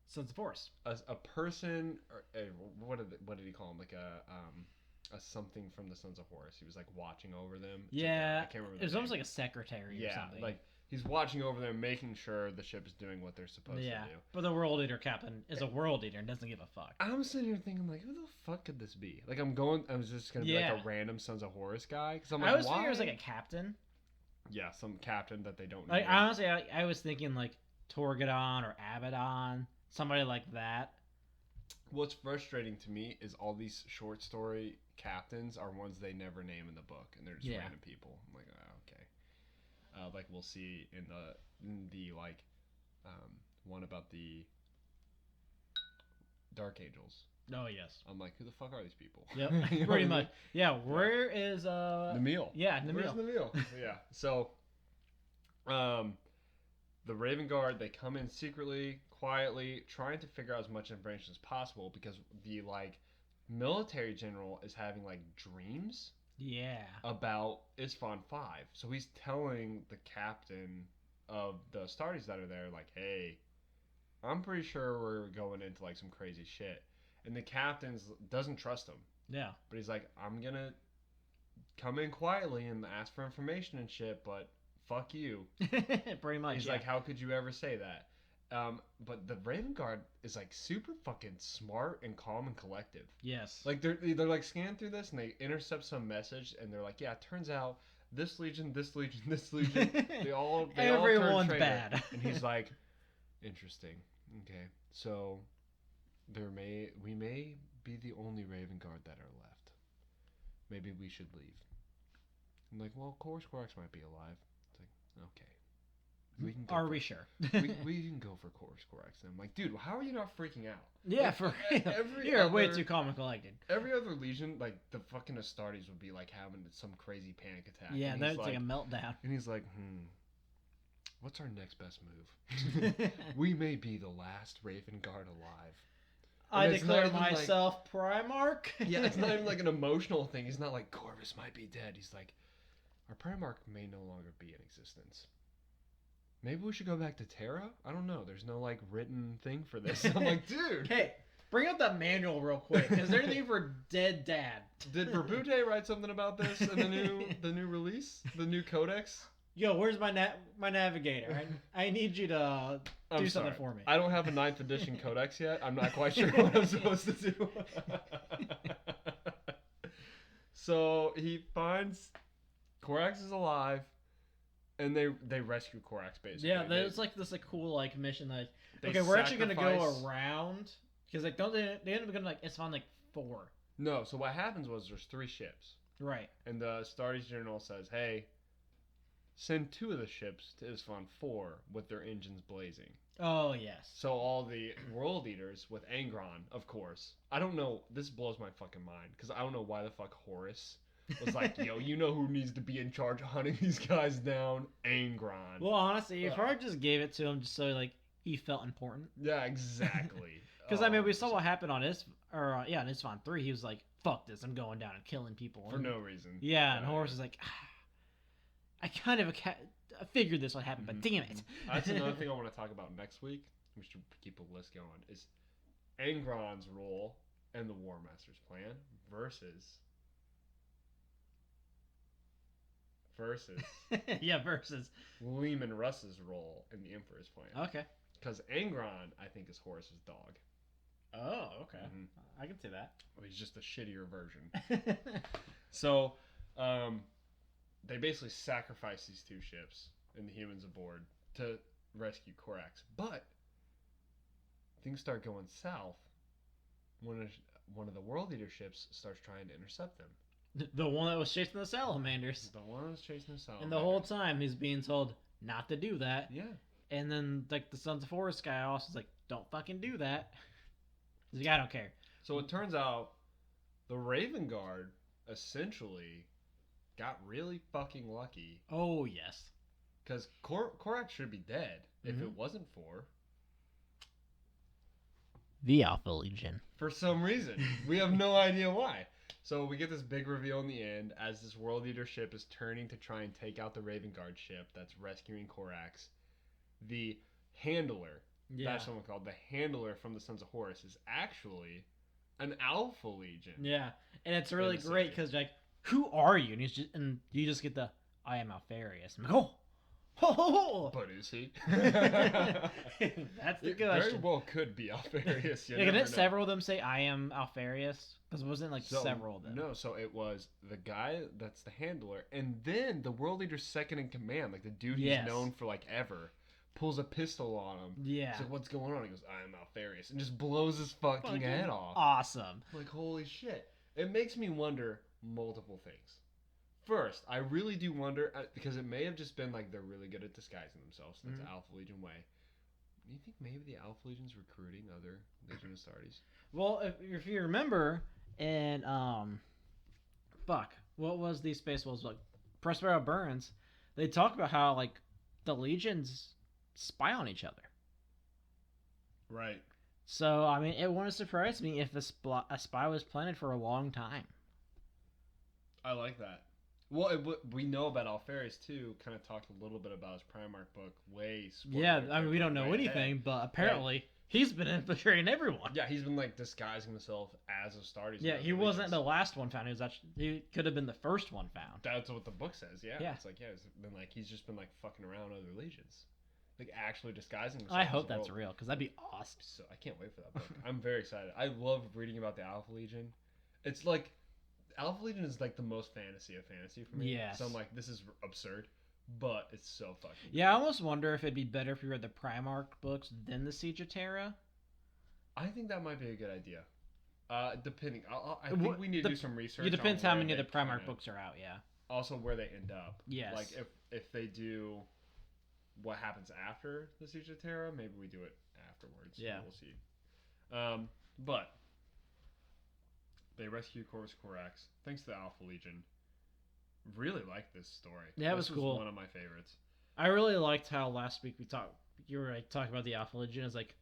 Sons of Horus. person, or what did he call him? Like a something from the Sons of Horus. He was like watching over them. Yeah, I can't remember. it was almost like a secretary or yeah, something. like he's watching over them, making sure the ship is doing what they're supposed to do. But the World Eater captain is a World Eater and doesn't give a fuck. I'm sitting here thinking, like, who the fuck could this be? Like, I was just gonna be like a random Sons of Horus guy. Because I'm like, I was why? thinking it was like a captain. Yeah, some captain that they don't know. Like honestly, I was thinking like Torgadon or Abaddon, somebody like that. What's frustrating to me is all these short story captains are ones they never name in the book, and they're just random people. I'm like, oh, okay. Like we'll see in the like one about the Dark Angels. Oh yes. I'm like, who the fuck are these people? Yep, You know what I pretty mean? much. Yeah, where is Namil. Yeah, Where's Namil. Namil? Yeah. So, the Raven Guard, they come in secretly, quietly, trying to figure out as much information as possible because the like military general is having like dreams Yeah. about Isfan 5. So he's telling the captain of the Astartes that are there, like, hey, I'm pretty sure we're going into like some crazy shit. And the captain doesn't trust him. Yeah. But he's like, I'm gonna come in quietly and ask for information and shit, but fuck you. Pretty much. He's like, how could you ever say that? But the Raven Guard is like super fucking smart and calm and collective. Yes. Like they're like scan through this and they intercept some message and they're like, yeah, it turns out this legion, this legion, this legion, they all Everyone's turn traitor. bad. And he's like, interesting. Okay, so we may be the only Raven Guard that are left. Maybe we should leave. I'm like, well, Horus Corax might be alive. It's like, okay. We can go Are for, we sure? we can go for Horus Corax. And I'm like, dude, how are you not freaking out? Yeah, Like, for real. every You're way other- too calm and collected. Every other legion, like the fucking Astartes would be like having some crazy panic attack. Yeah, and that's he's like a meltdown. and he's like, what's our next best move? We may be the last Raven Guard alive. I And it's not declare even like- myself Primarch. Yeah, it's not even like an emotional thing. He's not like, Corvus might be dead. He's like, our Primarch may no longer be in existence. Maybe we should go back to Terra? I don't know. There's no like written thing for this. I'm like, dude. Hey, bring up that manual real quick. Is there anything for dead dad? Did Berbute write something about this in the new release? The new codex? Yo, where's my navigator? I need you to do something for me. I don't have a 9th edition codex yet. I'm not quite sure what I'm supposed to do. So he finds Korax is alive, and they rescue Korax basically. Yeah, there's like this cool like mission like They okay, we're actually gonna go sacrifice- around because like they end up going like it's on like 4. No, so what happens was there's 3 ships, Right. and the Astartes general says, "Hey, send 2 of the ships to Isfahan 4 with their engines blazing." Oh yes. So all the world eaters with Angron, of course. I don't know. This blows my fucking mind because I don't know why the fuck Horus was like, "Yo, you know who needs to be in charge of hunting these guys down? Angron." Well, honestly, if I just gave it to him just so like he felt important. Yeah, exactly. Because I mean, we saw what happened on on Isfahan 3. He was like, "Fuck this! I'm going down and killing people." For no reason. Yeah, and Horus is like, I kind of I figured this would happen, but damn it. That's another thing I want to talk about next week. We should keep a list going. Is Angron's role and the War Master's plan versus Yeah, versus Lehman Russ's role in the Emperor's plan. Okay. Because Angron, I think, is Horus's dog. Oh, okay. Mhm. I can see that. Well, he's just a shittier version. So, they basically sacrifice these 2 ships and the humans aboard to rescue Korax. But things start going south when one of the world eater ships starts trying to intercept them. The one that was chasing the salamanders. The one that's chasing the salamanders. And the whole time he's being told not to do that. Yeah. And then like the Sons of Horus guy also is like, don't fucking do that. He's like, I don't care. So it turns out the Raven Guard essentially got really fucking lucky. Oh yes. Because Korax should be dead if it wasn't for the Alpha Legion. For some reason. We have no idea why. So we get this big reveal in the end as this World Eater ship is turning to try and take out the Raven Guard ship that's rescuing Korax. The Handler, that's someone called the Handler from the Sons of Horus, is actually an Alpha Legion. Yeah, and it's really great because like, who are you? And you just get the I am Alfarius. I'm like, oh. But is he? That's the It question. very well could be Alfarius. Yeah, didn't several of them say I am Alfarius? Because it wasn't like several of them. No, so it was the guy that's the Handler, and then the World Leader's second in command, like the dude he's known for like ever, pulls a pistol on him. Yeah. He's like, what's going on? He goes, I am Alfarius, and just blows his fucking head off. Awesome. Like, holy shit. It makes me wonder multiple things. First, I really do wonder, because it may have just been like they're really good at disguising themselves. That's the Alpha Legion way. Do you think maybe the Alpha Legion's recruiting other Legion Astartes? Well, if you remember, in what was the Space Wolves like? Prospero Burns, they talk about how like the legions spy on each other. Right. So I mean, it wouldn't surprise me if a spy was planted for a long time. I like that. Well, we know about Alfarius too. Kind of talked a little bit about his Primarch book. Yeah, I mean we don't know anything, but apparently he's been infiltrating everyone. Yeah, he's been like disguising himself as Astartes. Yeah, he wasn't the last one found. He could have been the first one found. That's what the book says. Yeah. Yeah. It's like he's just been like fucking around other legions, like actually disguising himself. I hope that's real because that'd be awesome. So I can't wait for that book. I'm very excited. I love reading about the Alpha Legion. It's like Alpha Legion is like the most fantasy of fantasy for me. Yes. So I'm like, this is absurd, but it's so fucking good. Yeah, I almost wonder if it'd be better if you read the Primarch books than the Siege of Terra. I think that might be a good idea. Depending, I think we need to do some research. It depends how many of the Primarch Primarch books are out. Yeah. Also, where they end up. Yes. Like if they do what happens after the Siege of Terra, maybe we do it afterwards. Yeah. We'll see. But they rescue Korax thanks to the Alpha Legion. Really liked this story. Yeah, it was cool. One of my favorites. I really liked how last week you were like talking about the Alpha Legion. It's like,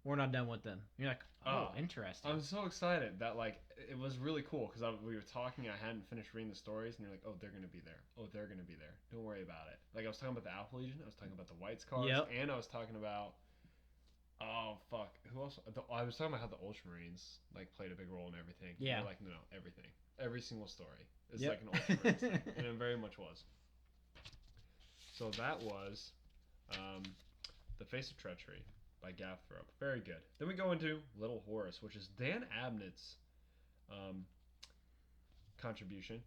we're not done with them. You're like, oh, interesting. I'm so excited that like it was really cool because we were talking. I hadn't finished reading the stories, and you're like, oh, they're gonna be there. Oh, they're gonna be there. Don't worry about it. Like I was talking about the Alpha Legion. I was talking about the White Scars, and I was talking about who else? I was talking about how the Ultramarines like played a big role in everything. Yeah. And like no, everything. Every single story is like an Ultramarines thing, and it very much was. So that was The Face of Treachery by Gavin. Very good. Then we go into Little Horus, which is Dan Abnett's contribution.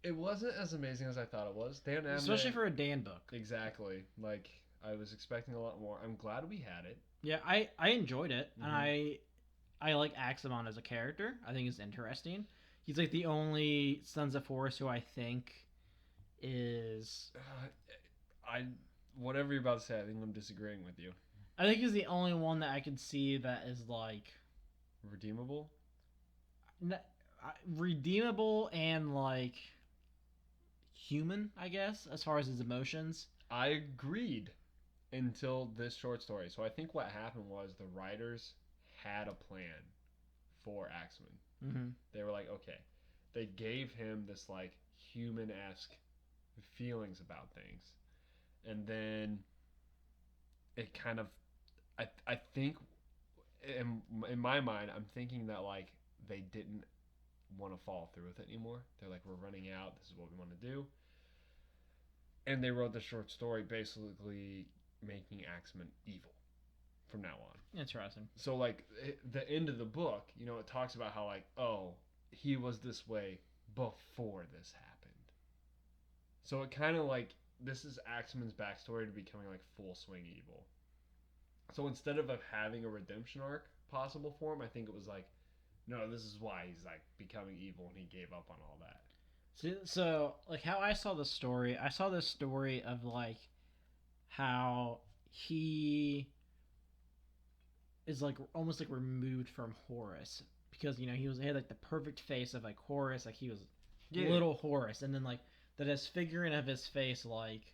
It wasn't as amazing as I thought it was. Dan Abnett, especially for a Dan book. Exactly. Like, I was expecting a lot more. I'm glad we had it. Yeah, I enjoyed it, and I like Axamon as a character. I think he's interesting. He's like the only Sons of Horus who I think is. Whatever you're about to say, I think I'm disagreeing with you. I think he's the only one that I could see that is like redeemable. Redeemable and like human, I guess, as far as his emotions. I agreed until this short story. So I think what happened was the writers had a plan for Axeman. Mm-hmm. They were like, okay, they gave him this like human-esque feelings about things, and then it kind of, I think, in my mind, I'm thinking that like they didn't want to follow through with it anymore. They're like, we're running out. This is what we want to do. And they wrote the short story basically making Axeman evil from now on. Interesting. So like the end of the book, you know, it talks about how like, oh, he was this way before this happened. So it kind of like, this is Axeman's backstory to becoming like full swing evil. So instead of having a redemption arc possible for him, I think it was like, no, this is why he's like becoming evil and he gave up on all that. So like how I saw the story, I saw this story of like how he is like almost like removed from Horus because, you know, he had like the perfect face of like Horus, like he was little Horus, and then like the disfiguring of his face like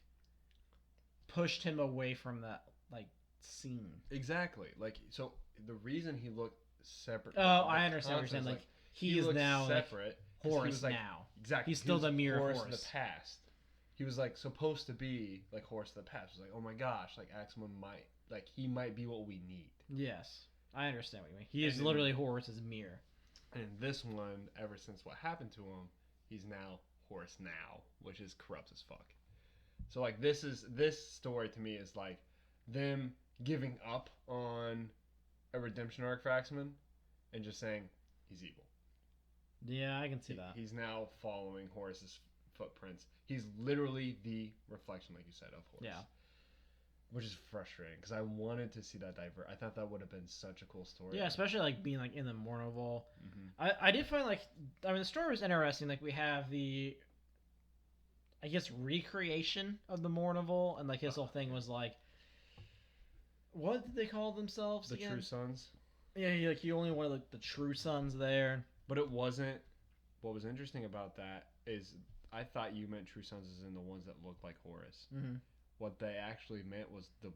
pushed him away from that like scene. Exactly. Like, so the reason he looked separate. Oh, I understand what you're saying. Like he is now separate. Like Horus was, like, now. Exactly. He's still the mirror Horus Horus of the past. He was like supposed to be like Horus of the past. It was like, oh my gosh, like Axeman he might be what we need. Yes, I understand what you mean. He is literally Horus's mirror. And in this one, ever since what happened to him, he's now Horus now, which is corrupt as fuck. So like this story to me is like them giving up on a redemption arc for Axeman and just saying he's evil. Yeah, I can see that. He's now following Horus's footprints. He's literally the reflection, like you said, of Horus. Yeah. Which is frustrating because I wanted to see that divert. I thought that would have been such a cool story. Yeah, especially like being like in the Mournival. Mm-hmm. I did find like, I mean, the story was interesting. Like we have the, I guess, recreation of the Mournival, and like his whole thing was like, what did they call themselves the again? True Sons. Yeah, he only wanted like the True Sons there. But it wasn't. What was interesting about that is I thought you meant True Sons as in the ones that looked like Horus. Mm-hmm. What they actually meant was the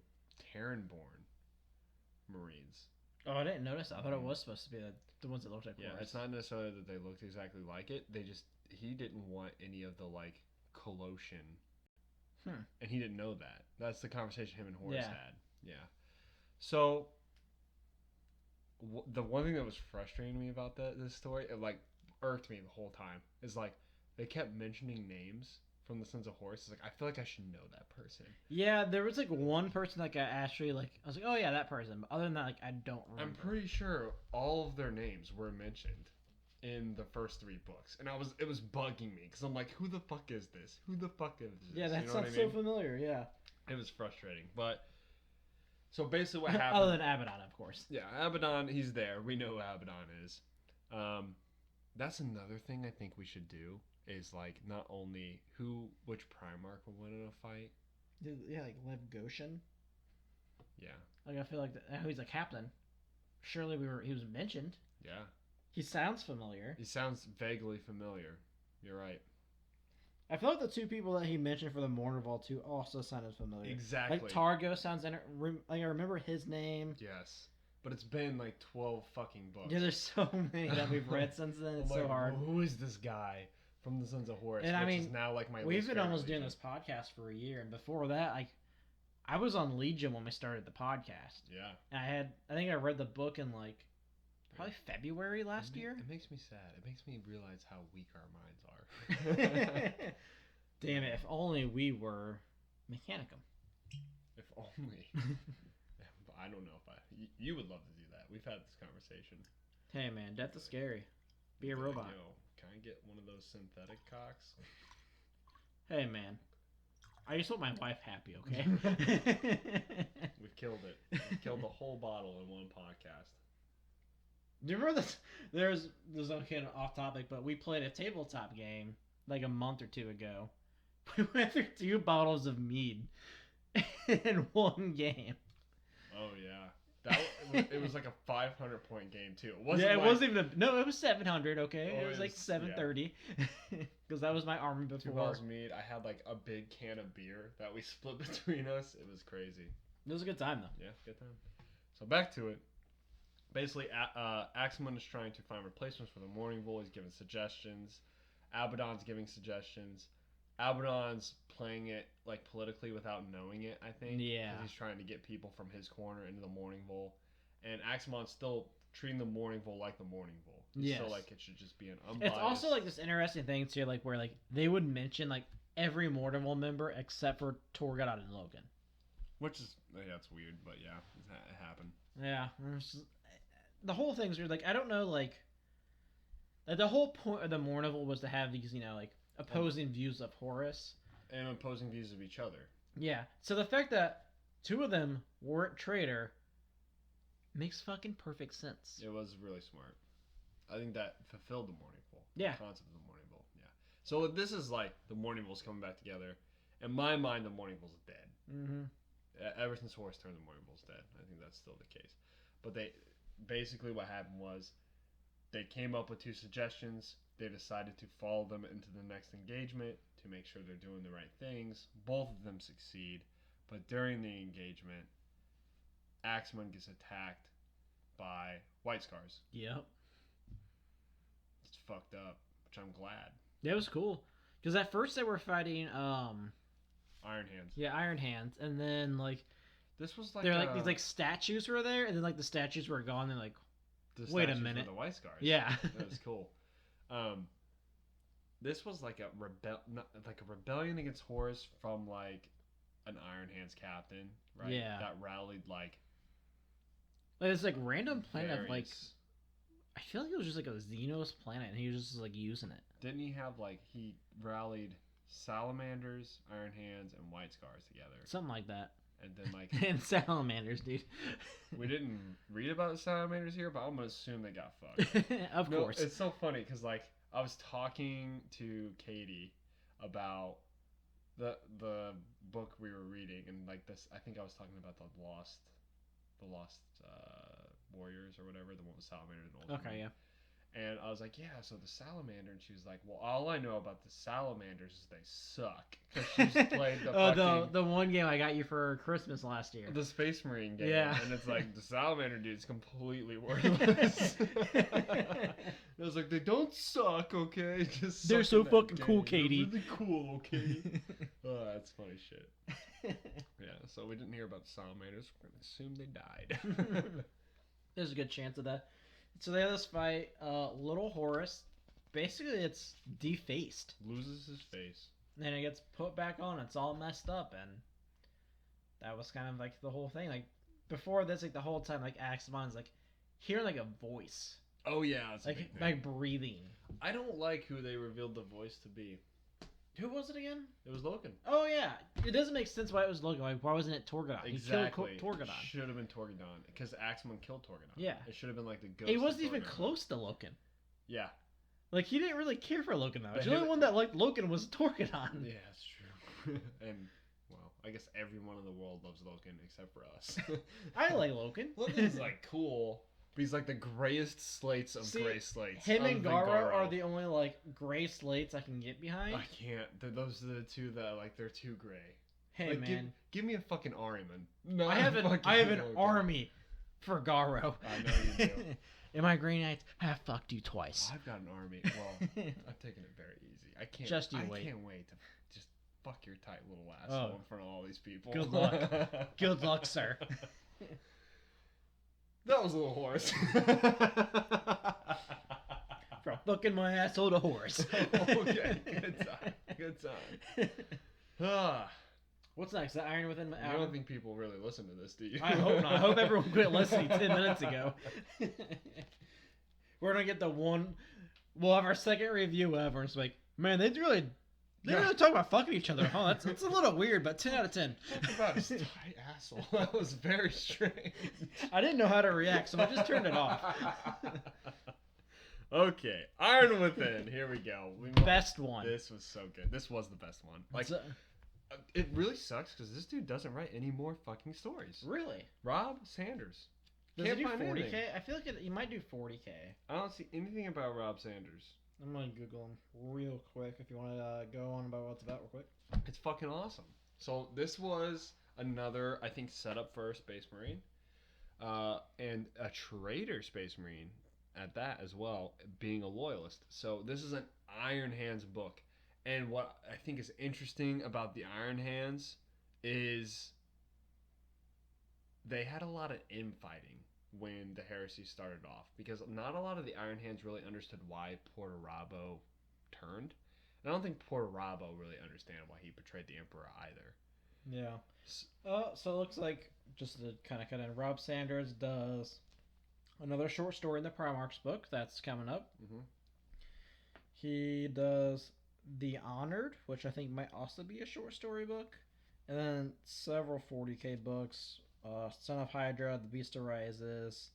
Terran-born Marines. Oh, I didn't notice that. I thought it was supposed to be the ones that looked like Horus. Yeah, it's not necessarily that they looked exactly like it. He didn't want any of the like Colossian. And he didn't know that. That's the conversation him and Horus had. Yeah. So the one thing that was frustrating me about this story, it like irked me the whole time, is like they kept mentioning names from the Sons of Horus. It's like, I feel like I should know that person. Yeah, there was like one person like I actually like, I was like, oh yeah, that person. But other than that, like I don't remember. I'm pretty sure all of their names were mentioned in the first 3 books, and it was bugging me because I'm like, who the fuck is this? Who the fuck is this? Yeah, that sounds so familiar. Yeah, it was frustrating, but so basically what happened? Other than Abaddon, of course. Yeah, Abaddon, he's there. We know who Abaddon is. That's another thing I think we should do is like not only which Primarch will win in a fight. Yeah, like Lev Goshen. Yeah. Like I feel like he's a captain. Surely he was mentioned. Yeah. He sounds familiar. He sounds vaguely familiar. You're right. I feel like the 2 people that he mentioned for the Mournival too also sounded familiar. Exactly. Like Targo sounds like I remember his name. Yes. But it's been like 12 fucking books. Yeah, there's so many that we've read since then. It's so hard. Well, who is this guy from the Sons of Horus? And I mean, is now like my we've been almost doing this podcast for a year, and before that, like I was on Legion when we started the podcast. Yeah. And I think I read the book in like probably February last year. It makes me sad. It makes me realize how weak our minds are. Damn it! If only we were Mechanicum. If only. I don't know if you would love to do that. We've had this conversation. Hey man, death is scary. Be a robot. Yo, can I get one of those synthetic cocks? Hey man, I just want my wife happy, okay? We've killed it. We've killed the whole bottle in one podcast. Do you remember this? There's no kind of off topic, but we played a tabletop game like a month or two ago. We went through 2 bottles of mead in one game. Oh yeah, it was like a 500-point game too. It wasn't. Yeah, it like, wasn't even. No, it was 700. Okay, Oh, it was like 730 because that was my army before. 2 bottles of mead. I had like a big can of beer that we split between us. It was crazy. It was a good time though. Yeah, good time. So back to it. Basically, Axeman is trying to find replacements for the Morning Bull. He's giving suggestions. Abaddon's giving suggestions. Abaddon's playing it like politically without knowing it, I think. Yeah. 'Cause he's trying to get people from his corner into the Morning Bull. And Axemon's still treating the Morning Bull like the Morning Bull. He's still like it should just be an unbiased. It's also like this interesting thing too, like where like they would mention like every Morning Bull member except for Torgadon and Logan. Which is, that's weird, but yeah, it happened. Yeah. The whole thing's weird. Like, I don't know, like the whole point of the Morning Bull was to have these, like, opposing views of Horus. And opposing views of each other. Yeah. So the fact that 2 of them weren't traitor makes fucking perfect sense. It was really smart. I think that fulfilled the Morning Bull. Yeah. The concept of the Morning Bull. Yeah. So this is like the Morning Bull's coming back together. In my mind, the Morning Bull's dead. Mm-hmm. Ever since Horus turned, the Morning Bull's dead. I think that's still the case. But basically what happened was they came up with 2 suggestions. They decided to follow them into the next engagement to make sure they're doing the right things. Both of them succeed. But during the engagement, Axeman gets attacked by White Scars. Yep. It's fucked up, which I'm glad. That was cool. Because at first they were fighting, Iron Hands. Yeah, Iron Hands. And then, like, This was like they're like these, like, statues were there. And then, like, the statues were gone. They're like, the wait a statues minute. were the White Scars. Yeah. That was cool. This was like a rebellion against Horus from like an Iron Hands captain, right? Yeah. That rallied like it's like random planet of like various- I feel like it was just like a Xenos planet and he was just like using it. Didn't he have like he rallied salamanders, Iron Hands, and White Scars together, Something like that. and then like And salamanders, dude. we didn't read about the salamanders here, but I'm gonna assume they got fucked. Of No, course. it's so funny because like I was talking to Katie about the book we were reading, and like this, I think I was talking about the lost warriors or whatever, the one with salamander and old. Okay, yeah. And I was like, yeah, so the salamander, and she was like, well, all I know about the salamanders is they suck. Because she's played the fucking... the one game I got you for Christmas last year. The Space Marine game. Yeah. And it's like, the salamander dude's completely worthless. I was like, they don't suck, okay? Just They're suck so in that fucking cool, game. Katie. They're really cool, okay? Oh, that's funny shit. Yeah, so we didn't hear about the salamanders. We're going to assume they died. There's a good chance of that. So they have this fight. Little Horus, basically it's defaced. Loses his face. And it gets put back on. It's all messed up, and that was kind of like the whole thing. Like before this, like the whole time, like Axemon's like hearing like a voice, Oh, yeah. That's a like big thing. like breathing. I don't like who they revealed the voice to be. Who was it again? It was Logan. Oh yeah, it doesn't make sense why it was Logan. Like why wasn't it Torgadon? Exactly. He killed Torgadon. Should have been Torgadon because Axeman killed Torgadon. Yeah. It should have been like the ghost. He of wasn't even Torgadon. close to Logan. Yeah. Like he didn't really care for Logan that much. But The him- only one that liked Logan was Torgadon. Yeah, that's true. And well, I guess everyone in the world loves Logan except for us. I like Logan. Logan's like cool, but he's like the grayest slates of See, gray slates. Him other and than Garo are the only like gray slates I can get behind. I can't. Those are the two that like they're too gray. Hey Like, man, give me a fucking Ariman. No, I have an Logan. army for Garo. I know you do. And my Green Knights have fucked you twice. I've got an army. Well, I'm taking it very easy. I can't. Just you I wait. can't wait to just fuck your tight little Oh. asshole in front of all these people. Good luck. Good luck, sir. That was a little Horus. From fucking my asshole to Horus. Okay, good time. good time. Ah. What's next? The Iron Within. I don't think people really listen to this, do you? I hope not. I hope everyone quit listening 10 minutes ago. We're gonna get the one. We'll have our second review ever. And it's like, man, they really talk about fucking each other. Huh? That's a little weird, but 10 out of 10. Talk about his tight asshole. That was very strange. I didn't know how to react, so I just turned it off. Okay, Iron Within. Here we go. Best one. This was so good. This was the best one. Like, it really sucks because this dude doesn't write any more fucking stories. Really? Rob Sanders. Does Can't he do find 40K? anything. I feel like he might do 40K. I don't see anything about Rob Sanders. I'm gonna Google him real quick if you want to go on about what's about real quick. It's fucking awesome. So this was another, I think, setup for a Space Marine, and a traitor Space Marine at that as well, being a loyalist. So this is an Iron Hands book, and what I think is interesting about the Iron Hands is they had a lot of infighting when the heresy started off, because not a lot of the Iron Hands really understood why Portorabo turned. And I don't think Portorabo really understand why he betrayed the Emperor either. Yeah. So it looks like, just to kind of cut in, Rob Sanders does another short story in the Primarch's book that's coming up. Mm-hmm. He does The Honored, which I think might also be a short story book. And then several 40K books. Son of Hydra, The Beast Arises,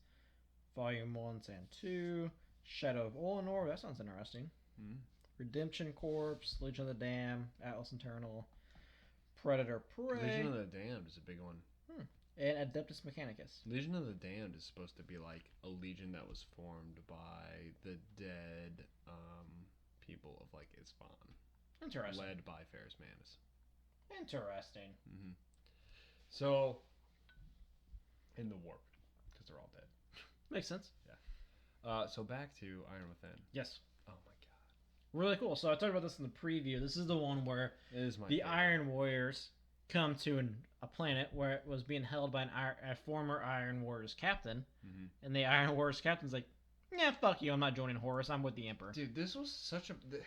Volume 1 and 2, Shadow of Olenor, that sounds interesting. Mm-hmm. Redemption Corps, Legion of the Damned, Atlas Internal, Predator Prey. Legion of the Damned is a big one. And Adeptus Mechanicus. Legion of the Damned is supposed to be like a legion that was formed by the dead people of like Isfahan. Interesting. Led by Ferrus Manus. Interesting. Mm-hmm. So, in the warp, because they're all dead. Makes sense. Yeah. So back to Iron Within. Yes. Oh my god. Really cool. So I talked about this in the preview. This is the one where It is my the favorite. Iron Warriors come to a planet where it was being held by a former Iron Warriors captain. Mm-hmm. And the Iron Warriors captain's like, yeah, fuck you. I'm not joining Horus. I'm with the Emperor. Dude, this was such a good.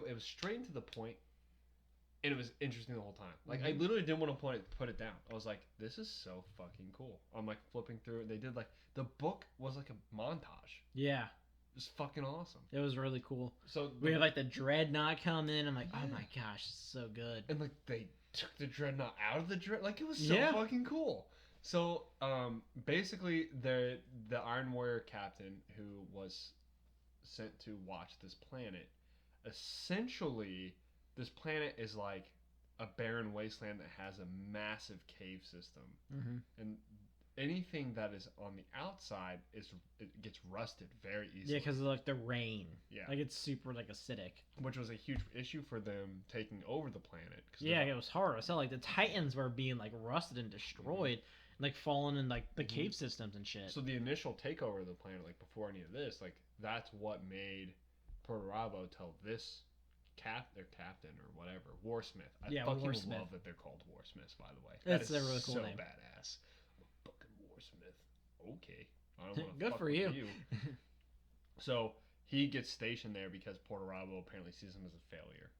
It was straight and to the point, and it was interesting the whole time. Like, I literally didn't want to put it down. I was like, this is so fucking cool. I'm like flipping through it. They did like, the book was like a montage. Yeah. It was fucking awesome. It was really cool. So We have like the Dreadnought come in. I'm like, oh my gosh, it's so good. and like they took the Dreadnought out of the like it was so Yeah. fucking cool. So basically the Iron Warrior captain who was sent to watch this planet, essentially this planet is like a barren wasteland that has a massive cave system, and anything that is on the outside it gets rusted very easily. Yeah, because of like the rain. Yeah. Like it's super like acidic. Which was a huge issue for them taking over the planet. Yeah, it was hard. I saw like the Titans were being like rusted and destroyed, and, like falling in like the cave systems and shit. So the initial takeover of the planet, like before any of this, like that's what made Portorabo tell this their captain or whatever, Warsmith. I fucking Warsmith. love that they're called Warsmiths, by the way. That's That is a really cool so name. badass. Fucking Warsmith. Okay. I don't want to Good fuck for with you. So he gets stationed there because Portorabo apparently sees him as a failure.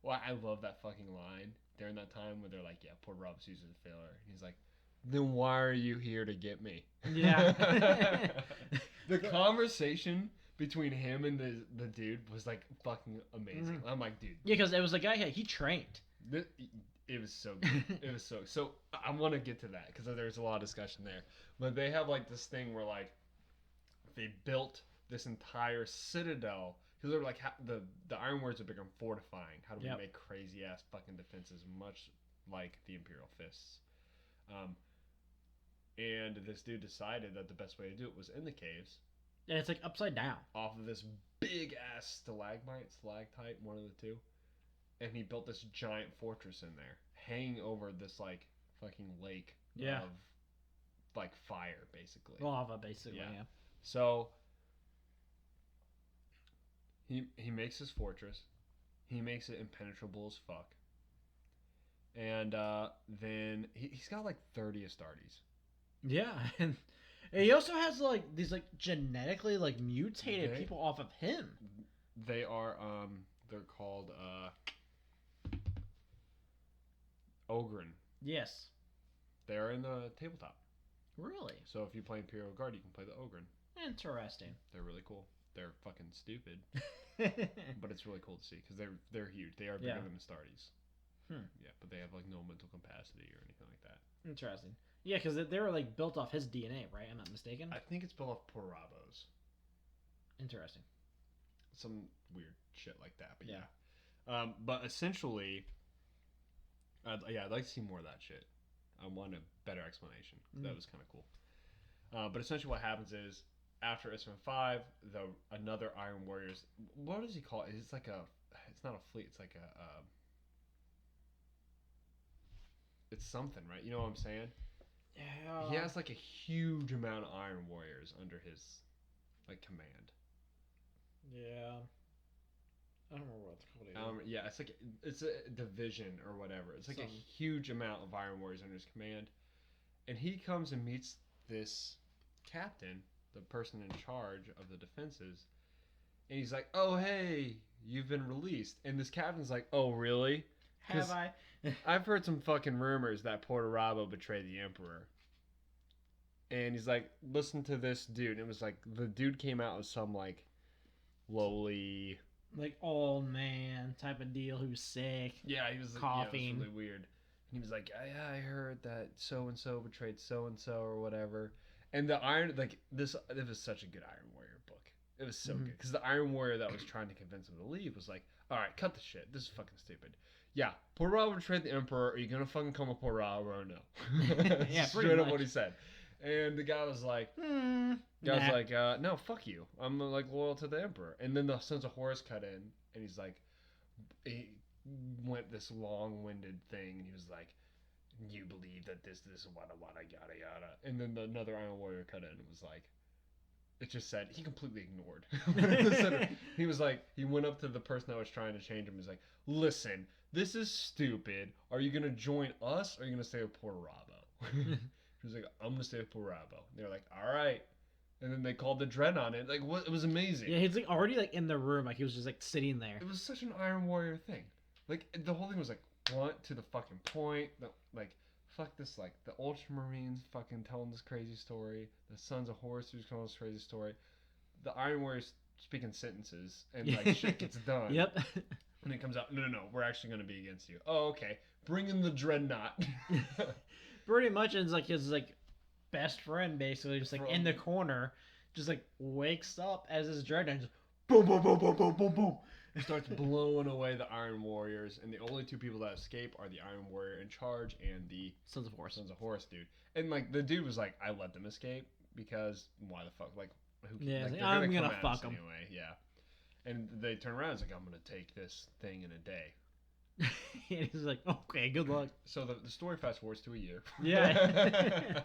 Well, I love that fucking line during that time where they're like, yeah, Portorabo sees him as a failure. And he's like, then why are you here to get me? Yeah. The conversation between him and the dude was like fucking amazing. I'm like, dude. Yeah, because it was a guy he trained. It was so good. It was so. I want to get to that because there's a lot of discussion there. But they have like this thing where like they built this entire citadel because they're like the Iron Warriors are big on fortifying. How do we make crazy ass fucking defenses, much like the Imperial Fists? And this dude decided that the best way to do it was in the caves. And it's like upside down. Off of this big ass stalactite, one of the two. And he built this giant fortress in there, hanging over this like fucking lake of like fire, basically. Lava, basically, yeah. So he makes his fortress. He makes it impenetrable as fuck. And then he's got like 30 Astartes. Yeah, and he also has like these like genetically like mutated people off of him. They are they're called Ogren. Yes. They're in the tabletop. Really? So if you play Imperial Guard, you can play the Ogren. Interesting. They're really cool. They're fucking stupid, but it's really cool to see because they're huge. They are bigger than Astartes. Yeah, but they have like no mental capacity or anything like that. Interesting. Yeah, because they were like built off his DNA, right? I'm not mistaken. I think it's built off Porabos. Interesting. Some weird shit like that, but yeah. But essentially, I'd like to see more of that shit. I want a better explanation. That was kind of cool. But essentially, what happens is after Isman 5, another Iron Warriors. What does he call it? It's like a. It's not a fleet. It's like a. It's something, right? You know what I'm saying? Yeah. He has like a huge amount of Iron Warriors under his like command. Yeah. I don't remember what it's called. Yeah, it's a division or whatever. It's like a huge amount of Iron Warriors under his command, and he comes and meets this captain, the person in charge of the defenses, and he's like, "Oh hey, you've been released." And this captain's like, "Oh really? Have I? I've heard some fucking rumors that Portarabo betrayed the Emperor." And he's like, "Listen to this dude." And it was like the dude came out with some like lowly, like old man type of deal who's sick. Yeah, he was coughing. Yeah, it was really weird. And he was like, "Yeah, I heard that so and so betrayed so and so or whatever." And the Iron, like this, it was such a good Iron Warrior book. It was so good because the Iron Warrior that was trying to convince him to leave was like, "All right, cut the shit. This is fucking stupid. Yeah, Porrabo betrayed the Emperor. Are you gonna fucking come with Porrabo or no?" Yeah, straight up what he said. And the guy was like, "No, fuck you. I'm like loyal to the Emperor." And then the Sons of Horus cut in, and he's like, he went this long-winded thing, and he was like, "You believe that this wada wada yada yada." And then another Iron Warrior cut in and was like, it just said, he completely ignored. He was like, he went up to the person that was trying to change him. He's like, "Listen, this is stupid. Are you gonna join us or are you gonna stay with Porrabo?" He was like, "I'm gonna stay with Porrabo." They're like, "All right." And then they called the Dread on it. Like, what? It was amazing. Yeah, he's like already like in the room, like he was just like sitting there. It was such an Iron Warrior thing. Like the whole thing was like blunt to the fucking point. Like, fuck this. Like the Ultramarines fucking telling this crazy story. The Sons of Horus who's telling this crazy story. The Iron Warriors speaking sentences and like shit gets done. Yep. And it comes out, no, we're actually gonna be against you. Oh, okay. Bring in the Dreadnought. Pretty much, it's like his like best friend basically, just like in the corner, just like wakes up as his dreadnought, just boom, boom, boom, boom, boom, boom, boom, starts blowing away the Iron Warriors, and the only two people that escape are the Iron Warrior in charge and the Sons of Horus dude. And like the dude was like, "I let them escape because why the fuck? Like, who? Yeah, like, like, I'm gonna fuck them anyway." Yeah. And they turn around, it's like, "I'm gonna take this thing in a day." And he's like, "Okay, good luck." So the story fast forwards to a year. Yeah.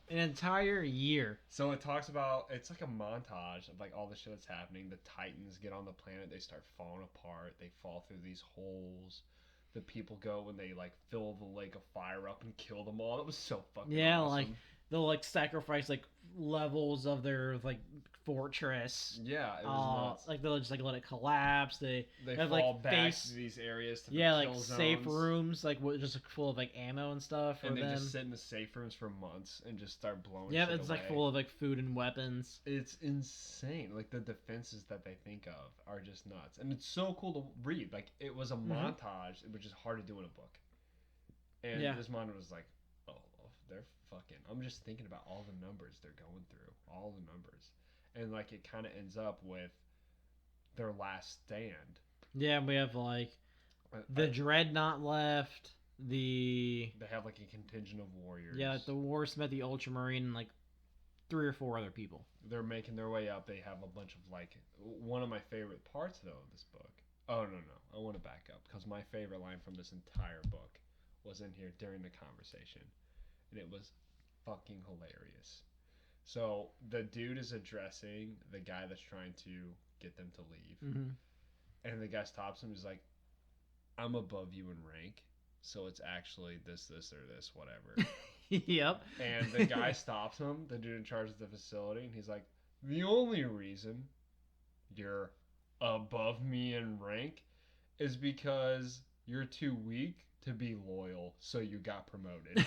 An entire year. So it talks about, it's like a montage of like all the shit that's happening. The Titans get on the planet, they start falling apart, they fall through these holes. The people go and they like fill the lake of fire up and kill them all. It was so fucking awesome. Like they'll like sacrifice like levels of their like fortress. Yeah, it was nuts. Like they'll just like let it collapse. They have, fall like back to these areas to the like kill safe zones. rooms like just full of like ammo and stuff. And they just sit in the safe rooms for months and just start blowing. Yeah, shit it's away. like full of like food and weapons. It's insane. Like the defenses that they think of are just nuts, and it's so cool to read. Like it was a montage, which is hard to do in a book. And this montage was like, oh, they're fucking. I'm just thinking about all the numbers they're going through, all the numbers, and like it kind of ends up with their last stand. Yeah, we have like the Dreadnought left. They have like a contingent of warriors. Yeah, like the Horus met the Ultramarine and like 3 or 4 other people. They're making their way up. They have a bunch of like, one of my favorite parts though of this book. Oh no, I want to back up because my favorite line from this entire book was in here during the conversation, and it was fucking hilarious. So the dude is addressing the guy that's trying to get them to leave, and the guy stops him. He's like, "I'm above you in rank, so it's actually this or this, whatever." Yep. And the guy stops him, the dude in charge of the facility, and he's like, "The only reason you're above me in rank is because you're too weak to be loyal, so you got promoted.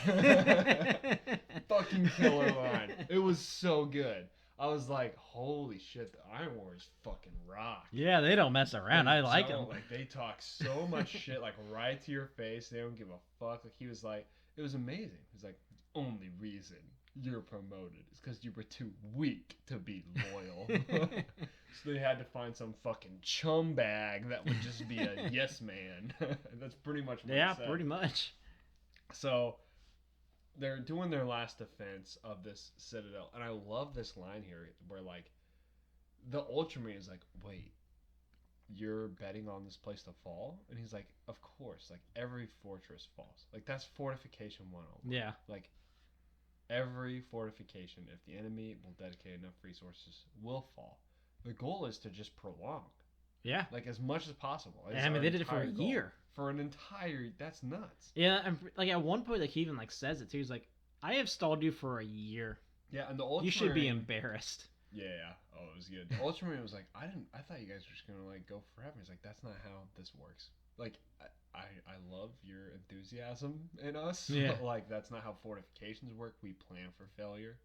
Fucking killer line. It was so good. I was like, holy shit, the Iron Warriors fucking rock. Yeah, they don't mess around. I like them. Like, they talk so much shit, like, right to your face. They don't give a fuck. Like, he was like, it was amazing. He's like, the only reason you're promoted is because you were too weak to be loyal. So they had to find some fucking chum bag that would just be a yes man. That's pretty much what he said. Pretty much. So they're doing their last defense of this citadel, and I love this line here where, like, the Ultramarine is like, wait, you're betting on this place to fall? And he's like, of course, like, every fortress falls. Like, that's fortification 101. Yeah. Like, every fortification, if the enemy will dedicate enough resources, will fall. The goal is to just prolong. Yeah. Like, as much as possible. And I mean, they did it for a year. For an entire... That's nuts. Yeah, and like, at one point, like, he even, like, says it, too. He's like, I have stalled you for a year. Yeah, and the Ultramarine... You should be embarrassed. Yeah. Oh, it was good. The Ultramarine was like, I thought you guys were just gonna, like, go forever. He's like, that's not how this works. Like, I love your enthusiasm in us. Yeah. But, like, that's not how fortifications work. We plan for failure.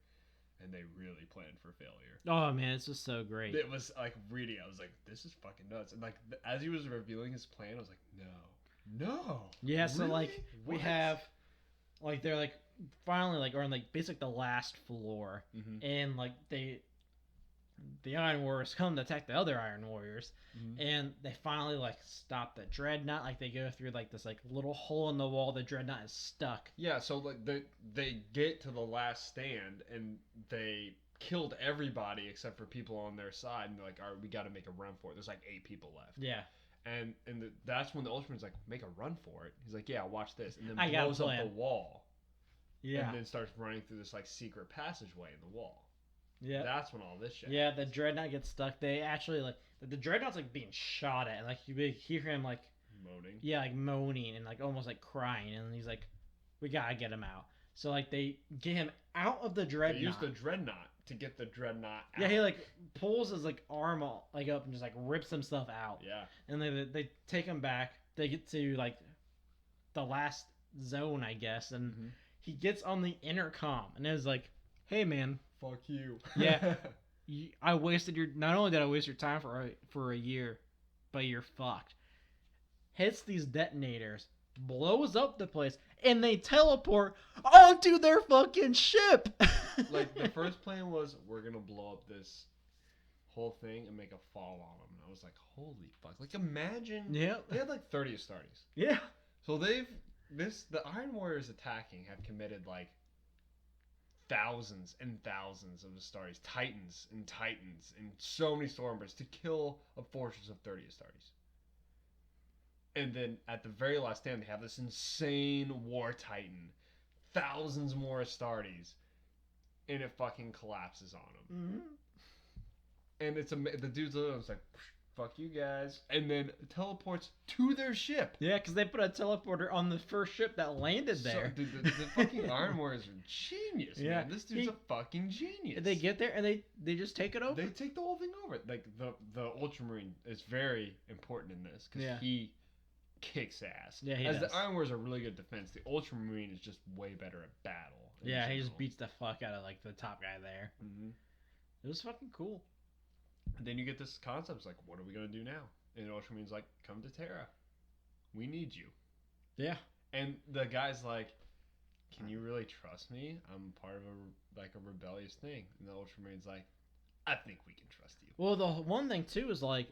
And they really planned for failure. Oh, man, it's just so great. It was, like, reading, I was like, this is fucking nuts. And, like, as he was revealing his plan, I was like, no. Yeah, so, really? like, we have, like, they're, like, finally, like, on, like, basically the last floor. Mm-hmm. And, like, the Iron Warriors come to attack the other Iron Warriors. Mm-hmm. And they finally, like, stop the Dreadnought. Like, they go through, like, this, like, little hole in the wall. The Dreadnought is stuck. Yeah, so, like, they get to the last stand, and they killed everybody except for people on their side, and they're like, all right, we got to make a run for it. There's, like, 8 people left. Yeah. And that's when the Ultraman's like, make a run for it. He's like, yeah, watch this. And then I got a blows up plan. the wall. Yeah. And then starts running through this, like, secret passageway in the wall. Yeah. That's when all this shit Yeah, happens. the Dreadnought gets stuck. They actually, like, the Dreadnought's, like, being shot at. And, like, you hear him, like... Moaning. Yeah, like, moaning and, like, almost, like, crying. And he's like, we gotta get him out. So, like, they get him out of the Dreadnought. They use the Dreadnought to get the Dreadnought out. Yeah, he, like, pulls his, like, arm, like, up and just, like, rips himself out. Yeah. And they take him back. They get to, like, the last zone, I guess. And he gets on the intercom. And is like, hey, man. Fuck you. Yeah. I wasted your... Not only did I waste your time for a year, but you're fucked. Hits these detonators, blows up the place, and they teleport onto their fucking ship. Like, the first plan was, we're gonna blow up this whole thing and make a fall on them. And I was like, holy fuck. Like, imagine... Yeah. They had, like, 30 Astartes. Yeah. So the Iron Warriors attacking have committed, like, thousands and thousands of Astartes, Titans, and so many Stormbreakers to kill a fortress of 30 Astartes. And then at the very last stand, they have this insane War Titan, thousands more Astartes, and it fucking collapses on them. Mm-hmm. And the dude's literally like, fuck you guys, and then teleports to their ship. Yeah, because they put a teleporter on the first ship that landed there. So, dude, the fucking Iron Warriors are genius, yeah. Man. This dude's a fucking genius. They get there and they just take it over. They take the whole thing over. Like, the Ultramarine is very important in this because he kicks ass. Yeah, he does. does. The Iron Warriors are really good defense. The Ultramarine is just way better at battle. Yeah, he just beats the fuck out of, like, the top guy there. Mm-hmm. It was fucking cool. And then you get this concept, it's like, what are we going to do now? And Ultramarine's like, come to Terra. We need you. Yeah. And the guy's like, can you really trust me? I'm part of a rebellious thing. And the Ultramarine's like, I think we can trust you. Well, the one thing, too, is, like,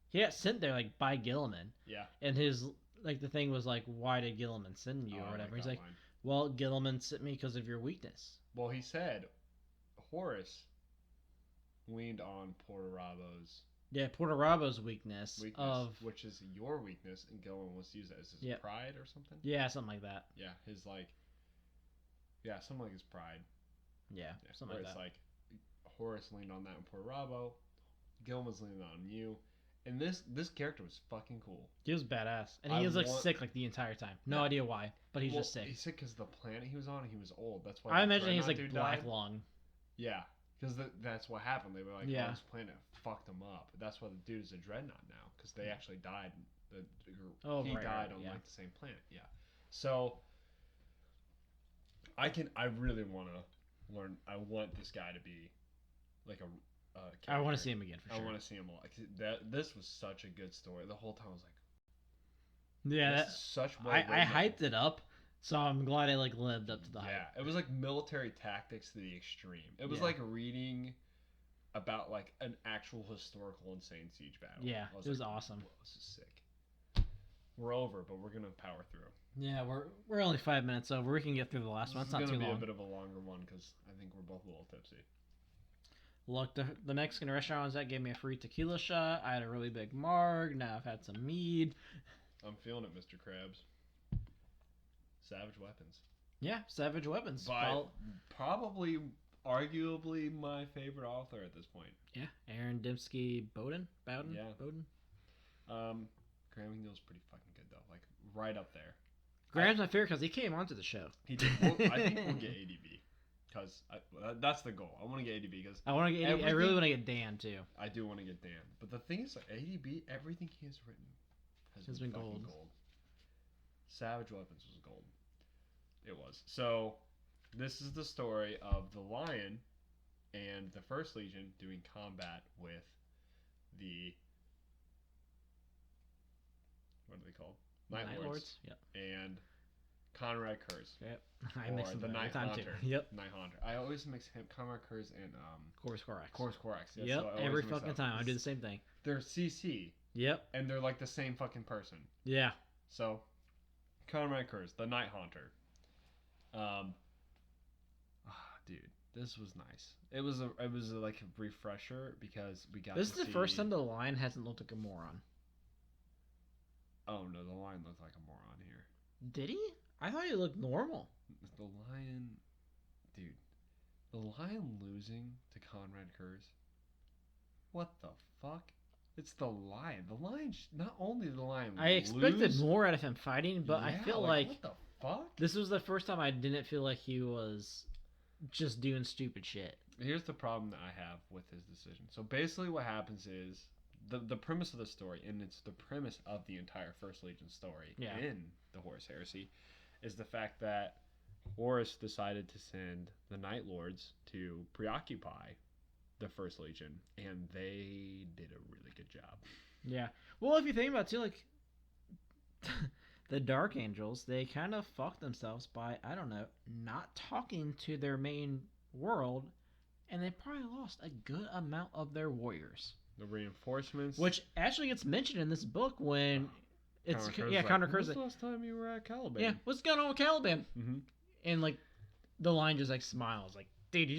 he got sent there, like, by Gilliman. Yeah. And his, like, the thing was, like, why did Gilliman send you or whatever? He's like, well, Gilliman sent me because of your weakness. Well, he said, Horus leaned on Portarabo's... Yeah, Portarabo's weakness which is your weakness, and Gilliman wants to use that as his pride or something? Yeah, something like that. Yeah, something like his pride. Yeah, something like that. It's like, Horus leaned on that in Portarabo, Gilliman's leaning on you, and this character was fucking cool. He was badass, and he was, like, sick, like, the entire time. No idea why, but he's just sick. He's sick because the planet he was on, he was old. That's why I imagine he's, like, black lung. Yeah. Because that's what happened. They were like, yeah. oh, this planet fucked them up. That's why the dude is a Dreadnought now. Because they actually died. Oh, he right, died right, on yeah. like the same planet. Yeah. So I really want to learn. I want this guy to be like a character. I want to see him again for sure. I want to see him a lot. 'Cause this was such a good story. The whole time I was like, Yeah, this is such well I written. hyped it up, so I'm glad I like lived up to the hype. Yeah, it was like military tactics to the extreme. It was Yeah. like reading about like an actual historical insane siege battle. Yeah, I it was like, awesome. "Whoa, this is sick." We're over, but we're gonna power through. Yeah, we're only 5 minutes over. We can get through the last one. It's This not is too gonna be long. a bit of a longer one because I think we're both a little tipsy. Look, the Mexican restaurant I was at gave me a free tequila shot. I had a really big marg. Now I've had some mead. I'm feeling it, Mr. Krabs. Savage Weapons. Yeah, Savage Weapons. By probably, arguably, my favorite author at this point. Yeah, Aaron Dembski Bowden. Yeah. Bowden. Graham McNeil's pretty fucking good though, like right up there. Graham's my favorite because he came onto the show. He did. I think we'll get ADB because that's the goal. I want to get ADB because I want to get. I really want to get Dan too. I do want to get Dan. But the thing is, like, ADB, everything he has written has been fucking gold. Savage Weapons was gold. It was. So, this is the story of the Lion and the First Legion doing combat with the... What are they called? Night Lords. Yep. And Conrad Kurz. Yep. I mix Or them the every Night time Haunter. too. Yep. Night Haunter. I always mix him, Conrad Kurz and Horus Corax. Corax. Yeah, Yep. so I always Every mix fucking up. time I do the same thing. They're CC. Yep. And they're like the same fucking person. Yeah. So, Conrad Kurz, the Night Haunter. Dude, this was nice. It was like a refresher because we got. This is to the see... first time the Lion hasn't looked like a moron. Oh no, the Lion looked like a moron here. Did he? I thought he looked normal. The Lion, dude, the Lion losing to Conrad Kurz. What the fuck? It's the Lion. The Lion. Not only did the Lion. I expected lose, more out of him fighting, but I yeah, feel like what the fuck? this was the first time I didn't feel like he was just doing stupid shit. Here's the problem that I have with his decision. So basically, what happens is the premise of the story, and it's the premise of the entire First Legion story in the Horus Heresy, is the fact that Horus decided to send the Night Lords to preoccupy the First Legion, and they did a really good job. Yeah. Well, if you think about it, too, like the Dark Angels, they kind of fucked themselves by, I don't know, not talking to their main world, and they probably lost a good amount of their warriors. The reinforcements, Which actually gets mentioned in this book when it's Conor Conor Kurz. When's the last time you were at Caliban? Yeah, what's going on with Caliban? Mm-hmm. And like, the Lion just like smiles, like, dude,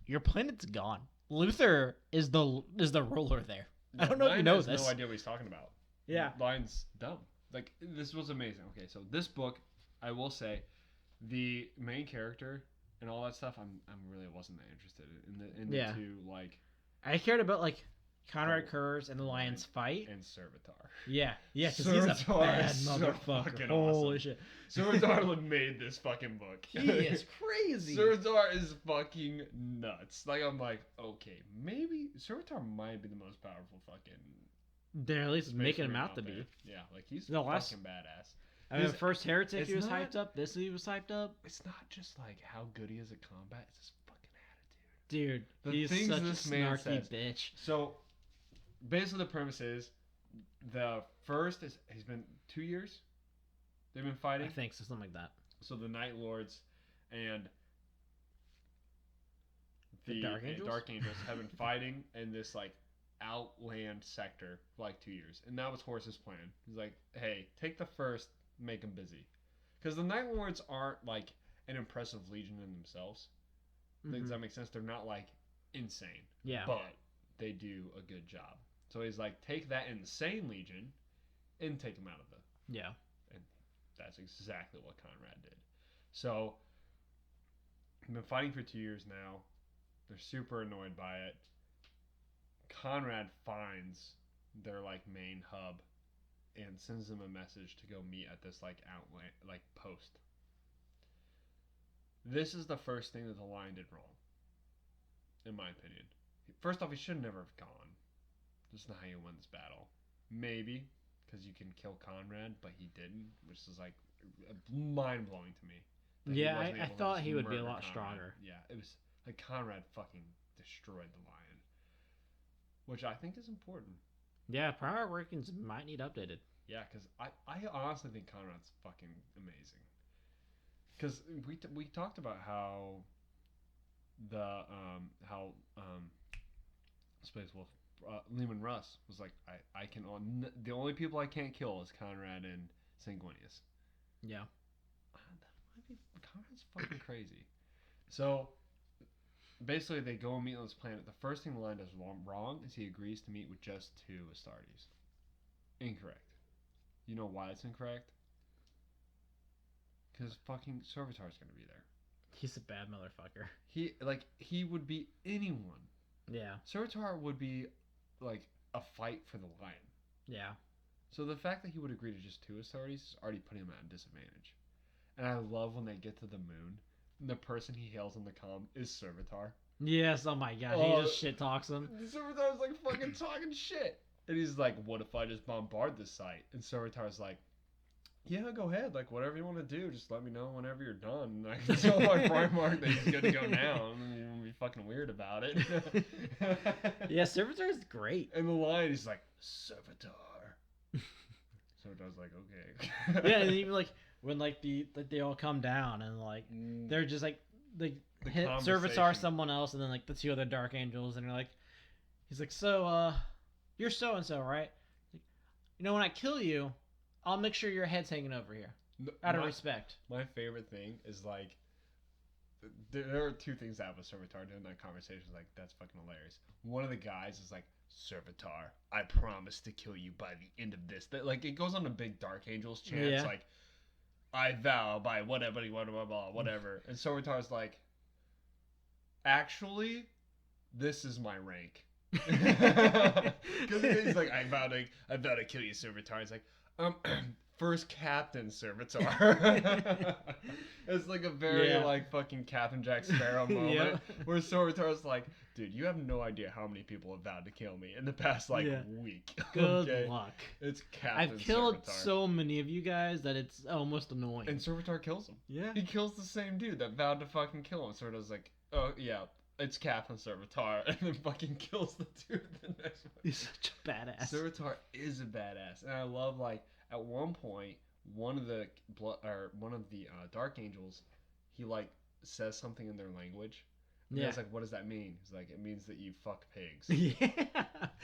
your planet's gone. Luther is the ruler there. I don't know if you know this. No idea what he's talking about. Yeah. Lion's dumb. Like, this was amazing. Okay, so this book, I will say, the main character and all that stuff, I'm really wasn't that interested in the two, like, I cared about like Conrad Kurz and the Lion's fight. and Servitor. Yeah, because he's a bad is so motherfucker. fucking Holy awesome. shit. Servitor made this fucking book. He is crazy. Servitor is fucking nuts. Like, I'm like, okay, maybe Servitor might be the most powerful fucking... They're at least Space making him Marine out to be. Yeah, like he's The last- fucking badass. I mean, first Heretic, it's he was not- hyped up. This he was hyped up. It's not just like how good he is at combat; it's his fucking attitude. Dude, The he's things such this a man snarky says. bitch. So, basically, the premise is the first is he's been 2 years. They've been fighting. I think so, something like that. So the Night Lords and The Dark Angels? Dark Angels have been fighting in this like outland sector for like 2 years, and that was Horus's plan. He's like, "Hey, take the first, make them busy," because the Night Lords aren't like an impressive legion in themselves. Does that make sense? They're not like insane, Yeah. but they do a good job. So he's like, take that insane legion and take them out of the. Yeah. And that's exactly what Conrad did. So, they've been fighting for 2 years now. They're super annoyed by it. Conrad finds their like main hub and sends them a message to go meet at this like outland like post. This is the first thing that the Lion did wrong, in my opinion. First off, he should never have gone. That's not how you win this battle. Maybe because you can kill Conrad, but he didn't, which is like mind blowing to me. Yeah, I thought he would be a lot stronger. Yeah, it was like Conrad fucking destroyed the lion, which I think is important. Yeah, Primarch rankings might need updated. Yeah, because I honestly think Conrad's fucking amazing. Because we talked about how the Space Wolf Lehman Russ was like I can the only people I can't kill is Conrad and Sanguinius. Yeah. Conrad's fucking crazy. So basically, they go and meet on this planet. The first thing the lion does wrong is he agrees to meet with just 2 Astartes. Incorrect. You know why it's incorrect? Because fucking Servitor's gonna be there. He's a bad motherfucker. He would be anyone. Yeah. Servitor would be like a fight for the lion. Yeah. So the fact that he would agree to just 2 Astartes is already putting him at a disadvantage. And I love when they get to the moon, and the person he hails on the comm is Servitor. Yes, oh my god, he just shit talks him. Servitor's like fucking talking shit. And he's like, what if I just bombard this site? And Servitor's like, yeah, go ahead. Like, whatever you want to do, just let me know whenever you're done. And I can tell my Primarch that he's good to go now. And you won't be fucking weird about it. Yeah, Servitor's great. And the lion is like, Servitor. Servitor's like, okay. Yeah, and even like, when like they all come down and like they're just like hit Servitor someone else and then like the 2 other Dark Angels and they're like, he's like, so you're so and so, right? Like, you know, when I kill you, I'll make sure your head's hanging over here out of respect. My favorite thing is like, there are 2 things that happen with Servitor during that conversation. Like, that's fucking hilarious. One of the guys is like, Servitor, I promise to kill you by the end of this. Like, it goes on a big Dark Angels chant, like, I vow by whatever. And Servitor's like, actually, this is my rank. Because he's like, I vow to kill you, Servitor. He's like, first Captain Servitor. It's like a very like fucking Captain Jack Sparrow moment where Servitor's like, dude, you have no idea how many people have vowed to kill me in the past like week. Good luck. It's Captain I've killed Servitor. so many of you guys that it's almost annoying. And Servitor kills him. Yeah. He kills the same dude that vowed to fucking kill him. Servitor's like, oh yeah, it's Captain Servitor, and then fucking kills the dude the next one. He's such a badass. Servitor is a badass, and I love like at one point one of the Dark Angels, he like says something in their language. And I was like, what does that mean? He's like, it means that you fuck pigs. Yeah.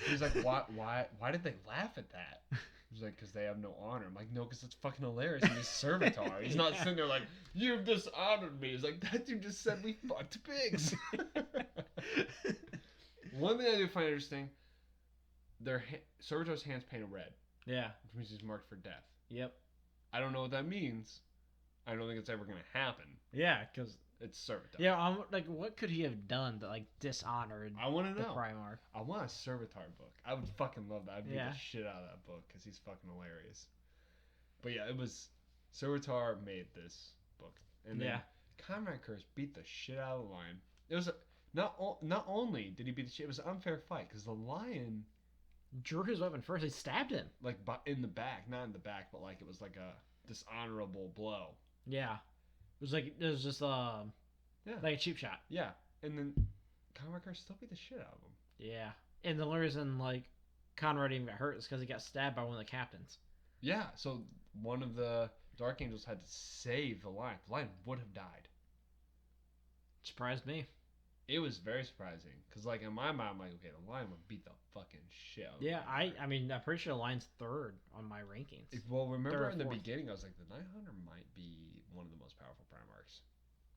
He's like, why did they laugh at that? He's like, because they have no honor. I'm like, no, because it's fucking hilarious. And he's Servitor. He's not sitting there like, you've dishonored me. He's like, that dude just said we fucked pigs. One thing I do find interesting, Servitor's hands painted red. Yeah. Which means he's marked for death. Yep. I don't know what that means. I don't think it's ever going to happen. Yeah, because it's Servitor. Yeah, like, what could he have done that, like, dishonored I want to know. Primarch? I want a Servitor book. I would fucking love that. I'd beat the shit out of that book because he's fucking hilarious. But yeah, it was Servitor made this book, and then Conrad Curse beat the shit out of the lion. It was not only did he beat the shit, it was an unfair fight because the lion drew his weapon first. He stabbed him like in the back, not in the back, but like it was like a dishonorable blow. Yeah. It was just like a cheap shot. Yeah. And then Conrad Curse still beat the shit out of him. Yeah. And the only reason like Conrad even got hurt is because he got stabbed by one of the captains. Yeah, so one of the Dark Angels had to save the lion. The lion would have died. Surprised me. It was very surprising because, like, in my mind, I'm like, okay, the lion would beat the fucking shit out of Yeah, I mean, I'm pretty sure the lion's 3rd on my rankings. Well, remember in the beginning, I was like, the Night Hunter might be one of the most powerful Primarchs.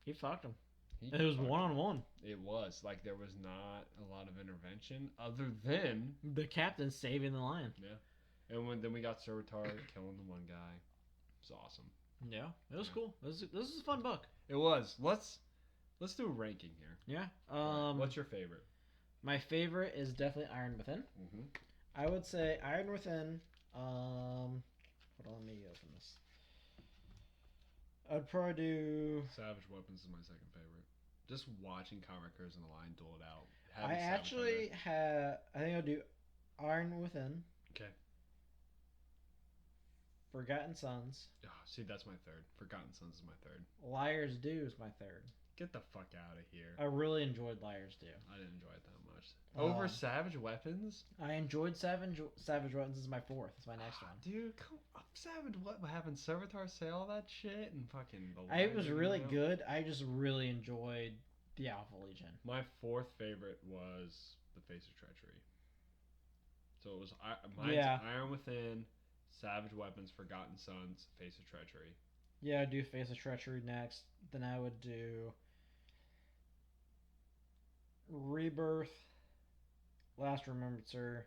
He fucked him. It was 1-on-1. It was. Like, there was not a lot of intervention other than the captain saving the lion. Yeah. And then we got Servitor killing the one guy. It was awesome. Yeah, it was cool. This is a fun book. It was. Let's do a ranking here. Yeah. What's your favorite? My favorite is definitely Iron Within. Mm-hmm. I would say Iron Within. Hold on, let me open this. I'd probably do. Savage Weapons is my second favorite. Just watching Conrad Curse and the Lion duel it out. I actually have. I think I'll do Iron Within. Okay. Forgotten Sons. Oh, see, that's my third. Forgotten Sons is my third. Liar's Due is my third. Get the fuck out of here. I really enjoyed Liar's Due. I didn't enjoy it that much. Over Savage Weapons? I enjoyed Savage Weapons is my fourth. It's my next one. Dude, come on. Savage what happened? Servitor say all that shit and fucking the It was really good. I just really enjoyed the Alpha Legion. My fourth favorite was The Face of Treachery. So it was Iron Within, Savage Weapons, Forgotten Sons, Face of Treachery. Yeah, I'd do Face of Treachery next. Then I would do Rebirth, Last Remembered Sir,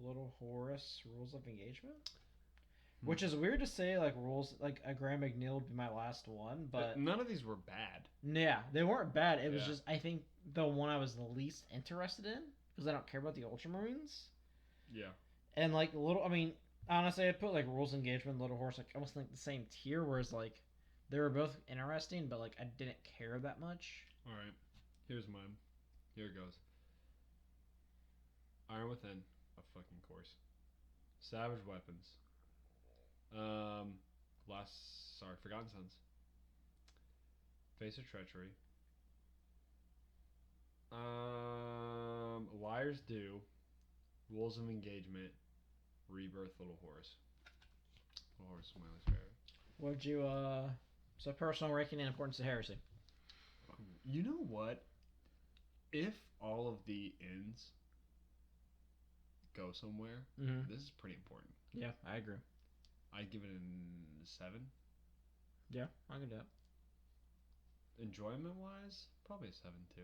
Little Horus, Rules of Engagement. Which is weird to say, like, rules, like, a Graham McNeil would be my last one, but... None of these were bad. Yeah, they weren't bad. It was just, I think, the one I was the least interested in, because I don't care about the Ultramarines. Yeah. And, like, honestly, I'd put, like, Rules of Engagement and Little Horse, like, almost like the same tier, whereas, like, they were both interesting, but, like, I didn't care that much. Alright, here's mine. Here it goes. Iron Within, of fucking course. Savage Weapons. Forgotten Sons. Face of Treachery. Liar's Due. Rules of Engagement. Rebirth, Little Horus. Little Horus is my least favorite. What'd you, so personal ranking and importance of heresy. You know what? If all of the ends go somewhere, this is pretty important. Yeah, I agree. I'd give it a 7. Yeah, I can do that. Enjoyment wise, probably a 7 too.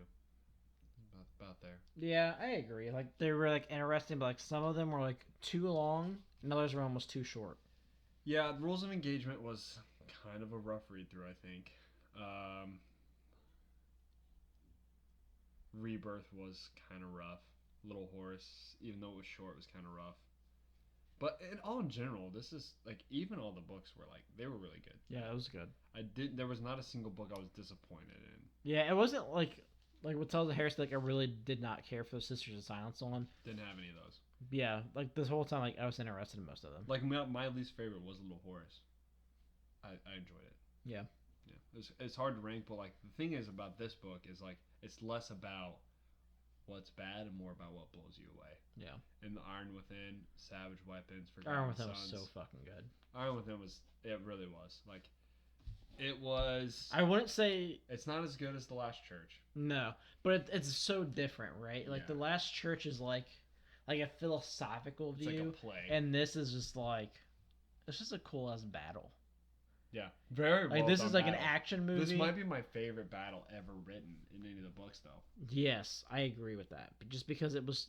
About there. Yeah, I agree. Like, they were, like, interesting, but, like, some of them were, like, too long, and others were almost too short. Yeah, Rules of Engagement was kind of a rough read through, I think. Rebirth was kind of rough. Little Horus, even though it was short, was kind of rough. But in general, this is, like, even all the books were, like, they were really good. Yeah, it was good. There was not a single book I was disappointed in. Yeah, it wasn't, like what tells the Heresy, like, I really did not care for the Sisters of Silence one. Didn't have any of those. Yeah, like, this whole time, like, I was interested in most of them. Like, my least favorite was Little Horus. I enjoyed it. Yeah. Yeah. It's hard to rank, but, like, the thing is about this book is, like, it's less about what's bad and more about what blows you away. Yeah. And the Iron Within, Savage Weapons, Forgotten Iron Within Sons. was so fucking good. Iron Within it really was. Like, it was... I wouldn't say... It's not as good as The Last Church. No, but it's so different, right? Like, Yeah. The Last Church is, like a philosophical view. It's like a play. And this is just, like... It's just a cool-ass battle. Yeah. Very well Like, this is like battle. an action movie. This might be my favorite battle ever written in any of the books, though. Yes, I agree with that. But just because it was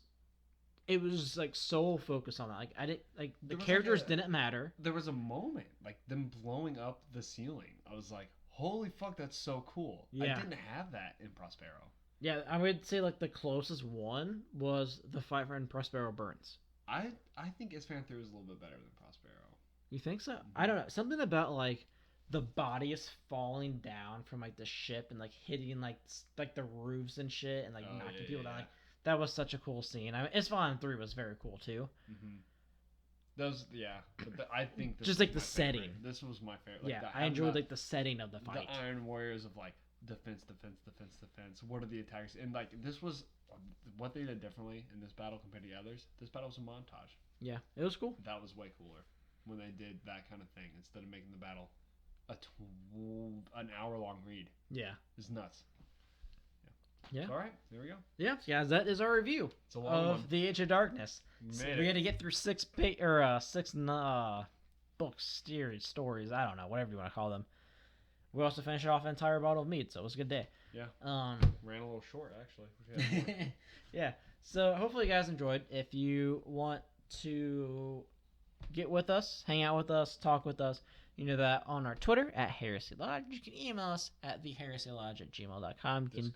just, like, so focused on that. Like, I didn't... Like, the characters didn't matter. There was a moment, like, them blowing up the ceiling. I was like, holy fuck, that's so cool. Yeah. I didn't have that in Prospero. Yeah, I would say, like, the closest one was the fight for Prospero Burns. I think Isfanther is a little bit better than Prospero. You think so? I don't know. Something about, like, the bodies falling down from, like, the ship and, like, hitting, like the roofs and shit and, like, knocking people down. Like, that was such a cool scene. I mean, Isfahan 3 was very cool, too. Mm-hmm. But I think this just, like, the setting. Favorite. This was my favorite. Like, yeah, I enjoyed, like, the setting of the fight. The Iron Warriors of, like, defense. What are the attacks? And, like, this was what they did differently in this battle compared to the others. This battle was a montage. Yeah, it was cool. That was way cooler when they did that kind of thing instead of making the battle an hour-long read. Yeah. It's nuts. Yeah. All right, there we go. Yeah, guys, that is our review of The Age of Darkness. So we had to get through 6 books, stories, I don't know, whatever you want to call them. We also finished off an entire bottle of mead, so it was a good day. Yeah. Ran a little short, actually. Yeah. So hopefully you guys enjoyed. If you want to get with us, hang out with us, talk with us, you know that on our Twitter at Heresy Lodge. You can email us at theheresiolodge@gmail.com. You can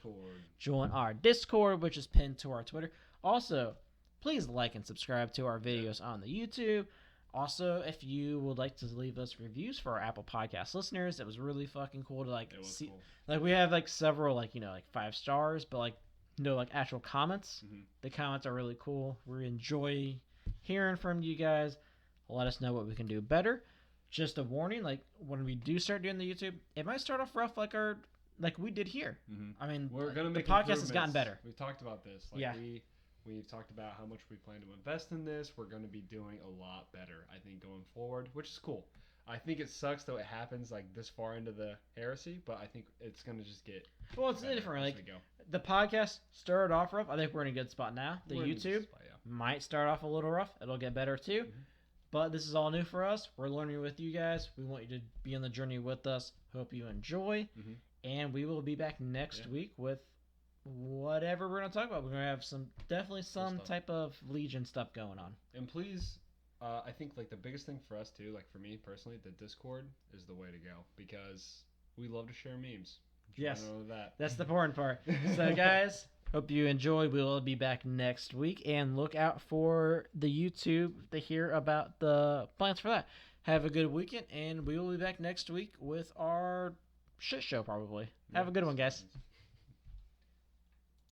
join our Discord, which is pinned to our Twitter. Also, please like and subscribe to our videos on the YouTube. Also, if you would like to leave us reviews for our Apple Podcast listeners, it was really fucking cool to see. Cool. Like, we have like several like 5 stars, but like no like actual comments. Mm-hmm. The comments are really cool. We enjoy hearing from you guys. Let us know what we can do better. Just a warning, like when we do start doing the YouTube, it might start off rough like we did here. I mean, we're gonna make the podcast has gotten better. We've talked about this. Like, yeah. We've talked about how much we plan to invest in this. We're going to be doing a lot better, I think, going forward, which is cool. I think it sucks though it happens like this far into the heresy, but I think it's going to just get it's different. Like the podcast started off rough. I think we're in a good spot now. The YouTube might start off a little rough. It'll get better too. But this is all new for us. We're learning with you guys. We want you to be on the journey with us. Hope you enjoy. And we will be back next week with whatever we're going to talk about. We're going to have definitely some type of Legion stuff going on. And please, I think like the biggest thing for us too, like for me personally, the Discord is the way to go because we love to share memes. Yes, that's the important part. So guys, hope you enjoy. We will be back next week and look out for the YouTube to hear about the plans for that. Have a good weekend and we will be back next week with our shit show probably. Have a good one, guys.